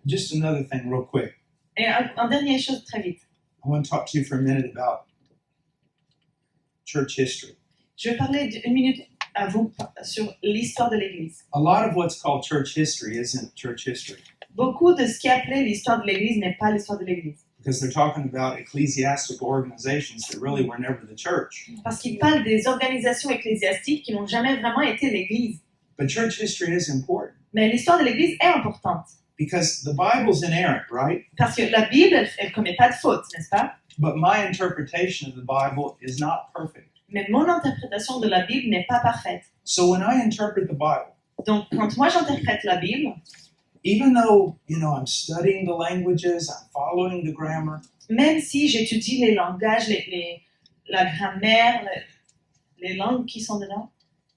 Just another thing, real quick. Et un dernière chose très vite. I want to talk to you for a minute about church history. Je vais parler d'une minute à vous sur l'histoire de l'Église. A lot of what's called church history isn't church history Beaucoup de ce qui est appelé l'histoire de l'Église n'est pas l'histoire de l'Église. because they're talking about ecclesiastical organizations that really were never the church. Parce qu'ils parlent des organisations ecclésiastiques qui n'ont jamais vraiment été l'Église. But church history is important Mais l'histoire de l'Église est importante. because the Bible's inerrant, right? Parce que la Bible, elle ne commet pas de faute, n'est-ce pas? But my interpretation of the Bible is not perfect. Mais mon interprétation de la Bible n'est pas parfaite. So when I interpret the Bible, Donc, quand moi j'interprète la Bible, even though, I'm studying the languages, I'm following the grammar, même si j'étudie les langages, la grammaire, les langues qui sont dedans,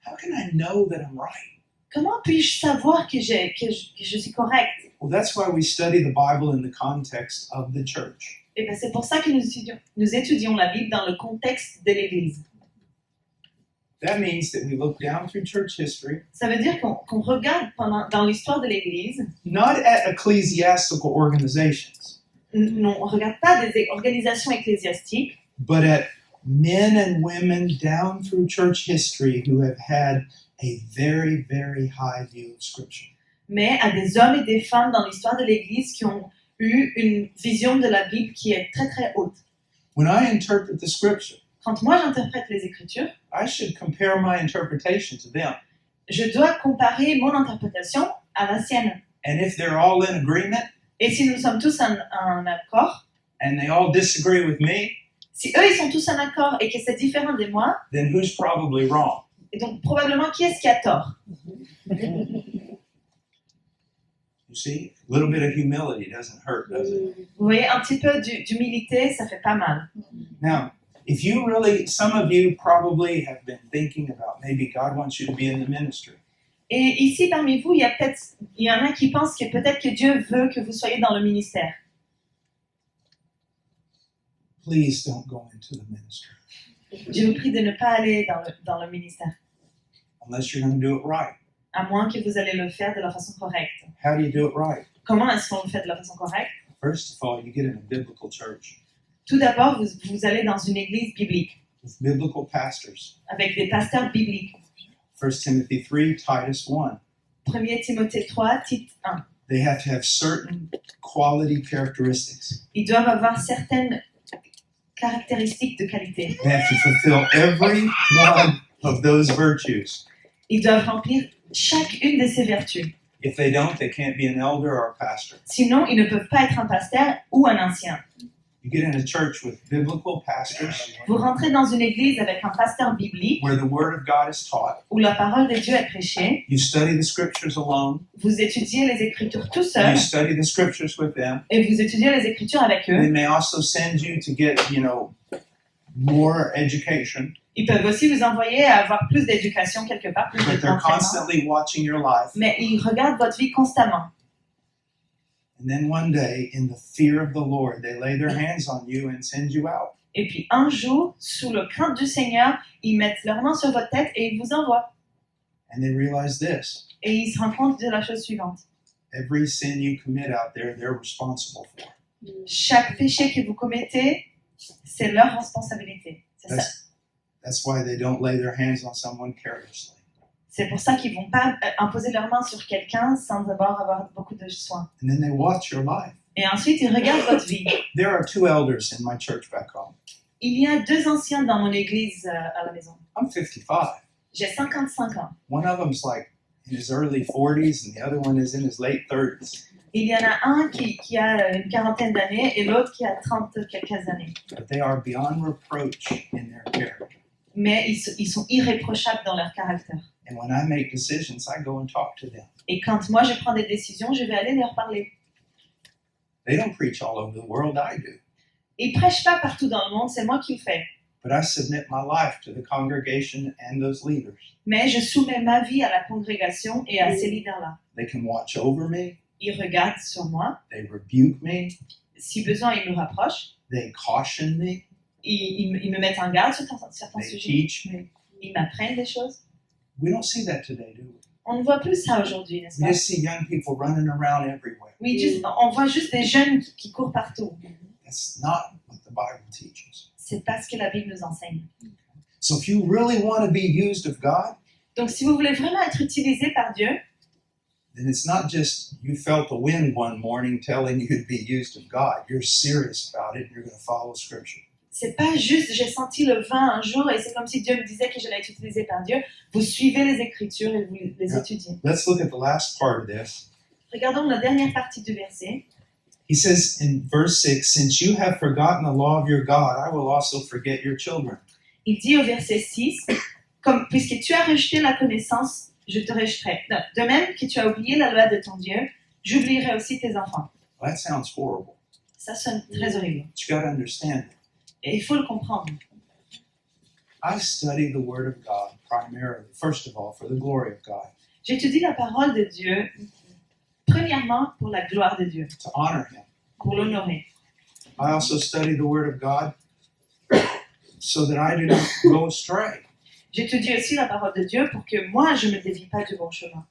how can I know that I'm right? comment puis-je savoir que je suis correcte? Well, that's why we study the Bible in the context of the church. Et bien, c'est pour ça que nous étudions la Bible dans le contexte de l'Église. That means that we look down through church history, Ça veut dire qu'on regarde dans l'histoire de l'Église, not at ecclesiastical organizations, on ne regarde pas des organisations ecclésiastiques, but at men and women down through church history who have had a very, very high view of Scripture. mais à des hommes et des femmes dans l'histoire de l'Église qui ont eu une vision de la Bible qui est très très haute. When I interpret the Scripture, Quand moi j'interprète les Écritures, I should compare my interpretation to them. je dois comparer mon interprétation à la sienne. And if they're all in agreement Et si nous sommes tous en accord, and they all disagree with me, si eux ils sont tous en accord et que c'est différent de moi, then who's probably wrong? et donc probablement qui est-ce qui a tort? You see, a little bit of humility doesn't hurt, does it? Vous voyez, un petit peu d'humilité, ça fait pas mal. Now, if you really, some of you probably have been thinking about maybe God wants you to be in the ministry. Et ici parmi vous, il y en a qui pensent que peut-être que Dieu veut que vous soyez dans le ministère. Please don't go into the ministry Je vous prie de ne pas aller dans le ministère, unless you're going to do it right. à moins que vous allez le faire de la façon correcte. How do you do it right? Comment est-ce qu'on le fait de la façon correcte? First of all, you get in a biblical church Tout d'abord, vous allez dans une église biblique, with biblical pastors. avec des pasteurs bibliques. 1 Timothy 3, Titus 1. 1 Timothée 3, Tite 1. They have to have certain quality characteristics. Ils doivent avoir certaines caractéristiques de qualité. They have to fulfill every one of those virtues. Ils doivent remplir chacune de ces vertus. If they don't, they can't be an elder or a pastor. Sinon, ils ne peuvent pas être un pasteur ou un ancien. You get in a church with biblical pastors Vous rentrez dans une église avec un pasteur biblique where the Word of God is taught. où la parole de Dieu est prêchée. You study the Scriptures alone. Vous étudiez les Écritures tout You seul study the Scriptures with them. et vous étudiez les Écritures avec They eux. may also send you to get, more education, Ils peuvent aussi vous envoyer à avoir plus d'éducation quelque part, plus but they're d'entraînement. constantly watching your life. Mais ils regardent votre vie constamment. And then one day, in the fear of the Lord, they lay their hands on you and send you out. Et puis un jour, sous le crainte du Seigneur, ils mettent leurs mains sur votre tête et ils vous envoient. And they realize this. Et ils se rendent compte de la chose suivante. Every sin you commit out there, they're responsible for. Chaque péché que vous commettez, c'est leur responsabilité. C'est ça. That's why they don't lay their hands on someone carelessly. C'est pour ça qu'ils ne vont pas imposer leurs mains sur quelqu'un sans d'abord avoir beaucoup de soins. And then they watch your life. Et ensuite, ils regardent votre vie. There are 2 elders in my church back home. Il y a 2 anciens dans mon église à la maison. I'm 55. J'ai 55 ans. One of them's like in his early 40s, and the other one is in his late 30s. Il y en a un qui a une quarantaine d'années et l'autre qui a 30 quelques années. But they are beyond reproach in their character. Mais ils sont irréprochables dans leur caractère. And when I make decisions, I go and talk to them. Et quand moi je prends des décisions, je vais aller leur parler. They don't preach all over the world, I do. Ils ne prêchent pas partout dans le monde, c'est moi qui le fais. But I submit my life to the congregation and those leaders. Mais je soumets ma vie à la congrégation et à ces leaders-là. They can watch over me. Ils regardent sur moi. They rebuke me. Si besoin, ils me rapprochent. They caution me. Ils me mettent en garde sur certains They sujets. teach me. Ils m'apprennent des choses. We don't see that today, do we? On ne voit plus ça aujourd'hui, n'est-ce We pas? just see young people running around everywhere. Oui, on voit juste des jeunes qui courent partout. That's not what the Bible teaches. C'est pas ce que la Bible nous enseigne. So if you really want to be used of God, Donc, si vous voulez vraiment être utilisé par Dieu, then it's not just you felt the wind one morning telling you to be used of God. You're serious about it and you're going to follow Scripture. c'est pas juste j'ai senti le vent un jour et c'est comme si Dieu me disait que j'allais être utilisé par Dieu. Vous suivez les Écritures et vous les étudiez. Let's look at the last part of this. Regardons la dernière partie du verset. He says in verse 6, "Since you have forgotten the law of your God, I will also forget your children." Il dit au verset 6, comme, puisque tu as rejeté la connaissance, je te rejetterai. De même que tu as oublié la loi de ton Dieu, j'oublierai aussi tes enfants. Well, that sounds horrible. Ça sonne très horrible. But you got to understand that. Et il faut le comprendre. I study the Word of God primarily, first of all, for the glory of God, J'étudie la parole de Dieu, premièrement pour la gloire de Dieu, to honor Him. pour l'honorer. I also study the Word of God so that I do not go astray. J'étudie aussi la parole de Dieu pour que moi, je ne me dévie pas du bon chemin.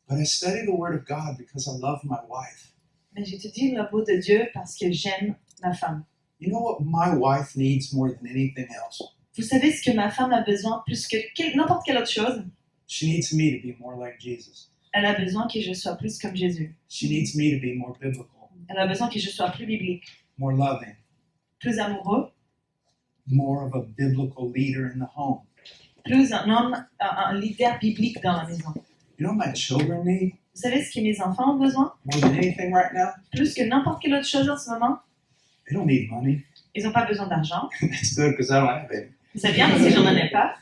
But I study the Word of God because I love my wife. Mais j'étudie le mot de Dieu parce que j'aime ma femme. You know what my wife needs more than anything else? Vous savez ce que ma femme a besoin plus que n'importe quelle autre chose? She needs me to be more like Jesus. Elle a besoin que je sois plus comme Jésus. She needs me to be more biblical, Elle a besoin que je sois plus biblique, more loving, plus amoureux, more of a biblical leader in the home. plus un homme, un leader biblique dans la maison. You know what my children need Vous savez ce que mes enfants ont besoin? more than anything right now? Plus que n'importe quelle autre chose en ce moment? They don't need money. Ils n'ont pas besoin d'argent. It's good because I don't have any. C'est bien parce que j'en ai pas.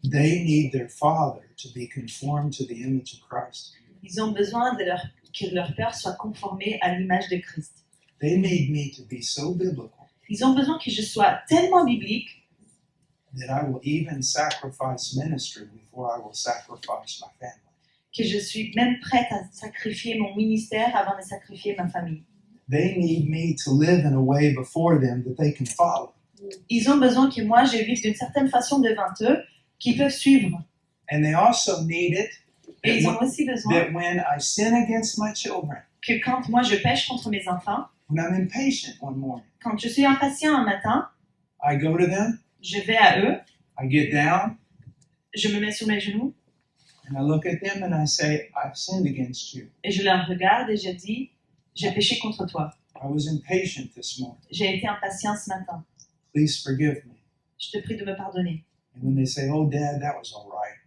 They need their father to be conformed to the image of Christ. Ils ont besoin que leur père soit conformé à l'image de Christ. They need me to be so biblical Ils ont besoin que je sois tellement biblique that I will even sacrifice ministry before I will sacrifice my family. que je suis même prête à sacrifier mon ministère avant de sacrifier ma famille. They need me to live in a way before them that they can follow. Ils ont besoin que moi je vive d'une certaine façon devant eux, qu'ils peuvent suivre. And they also need it Et ils ont aussi besoin that when I sin against my children, que quand moi je pêche contre mes enfants, when I'm impatient one morning, quand je suis impatient un matin, I go to them, je vais à eux, I get down, je me mets sur mes genoux and I look at them and I say, I've sinned against you. et je leur regarde et je dis, j'ai péché contre toi. I was impatient this morning. J'ai été impatient ce matin. Please forgive me. Je te prie de me pardonner. And when they say, oh, Dad, that was all right,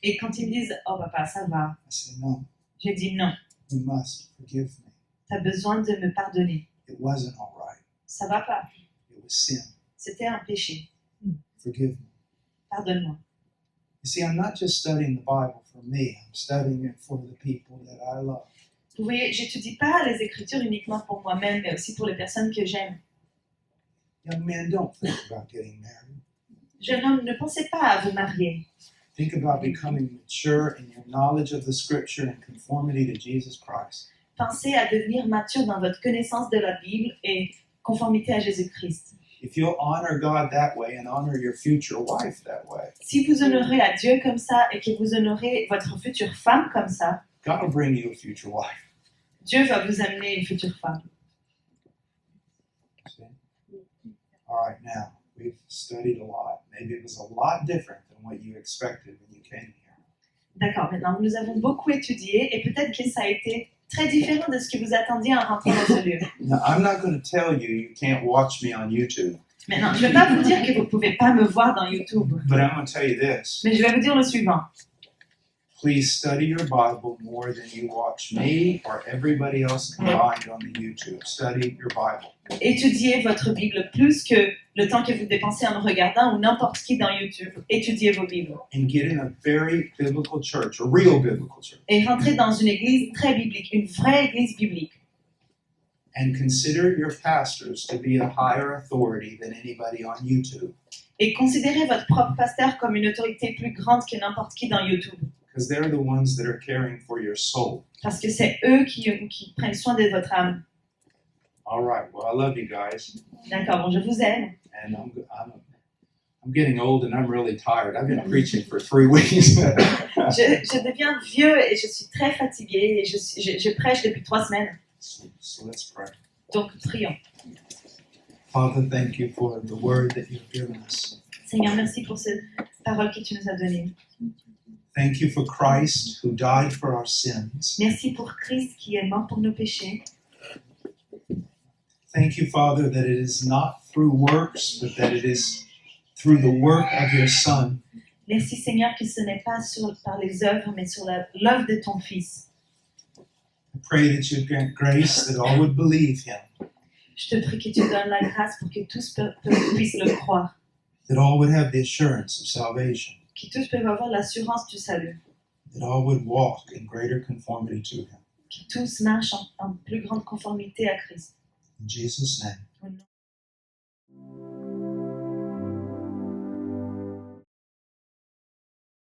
Et quand ils me disent, oh papa, ça va, I say, no, je dis non, you must forgive me. tu as besoin de me pardonner. It wasn't all right. Ça va pas. It was sin. C'était un péché. Forgive me. Pardonne-moi. You see, I'm not just studying the Bible for me. I'm studying it for the people that I love. Vous voyez, j'étudie pas les Écritures uniquement pour moi-même, mais aussi pour les personnes que j'aime. Young men, don't think about getting married. Jeune homme, ne pensez pas à vous marier. Think about becoming mature in your knowledge of the Scripture and conformity to Jesus Christ. Pensez à devenir mature dans votre connaissance de la Bible et conformité à Jésus-Christ. If you'll honor God that way and honor your future wife that way, Si vous honorez à Dieu comme ça et que vous honorez votre future femme comme ça, God will bring you a future wife. Dieu va vous amener une future femme. See? All right, now, we've studied a lot. Maybe it was a lot different than what you expected when you came here. D'accord, maintenant nous avons beaucoup étudié et peut-être que ça a été très différent de ce que vous attendiez en rentrant dans ce lieu. Now, I'm not going to tell you you can't watch me on YouTube, Maintenant, je ne vais pas vous dire que vous ne pouvez pas me voir dans YouTube, but I'm going to tell you this. mais je vais vous dire le suivant. Please study your Bible more than you watch me or everybody else combined on the YouTube. Study your Bible. Étudiez votre Bible plus que le temps que vous dépensez en me regardant ou n'importe qui dans YouTube. Étudiez vos Bibles. And get in a very biblical church, a real biblical church. Et rentrez dans une église très biblique, une vraie église biblique. And consider your pastors to be a higher authority than anybody on YouTube. Et considérez votre propre pasteur comme une autorité plus grande que n'importe qui dans YouTube. Because they're the ones that are caring for your soul. Parce que c'est eux qui prennent soin de votre âme. All right, well, I love you guys. D'accord, bon, je vous aime. And I'm getting old and I'm really tired. I've been preaching for 3 weeks. Je deviens vieux et je suis très fatiguée et je prêche depuis 3 semaines. So let's pray. Donc, prions. Father, thank you for the word that you've given us. Seigneur, merci pour cette parole que tu nous as donnée. Thank you for Christ who died for our sins. Merci pour Christ qui est mort pour nos péchés. Thank you, Father, that it is not through works, but that it is through the work of your Son. Merci Seigneur que ce n'est pas par les œuvres, mais sur l'œuvre de ton Fils. I pray that you grant grace that all would believe him, Je te prie que tu donnes la grâce pour que tous puissent le croire, that all would have the assurance of salvation, que tous peuvent avoir l'assurance du salut, that all would walk in greater conformity to him. que tous marchent en plus grande conformité à Christ. In Jesus' name.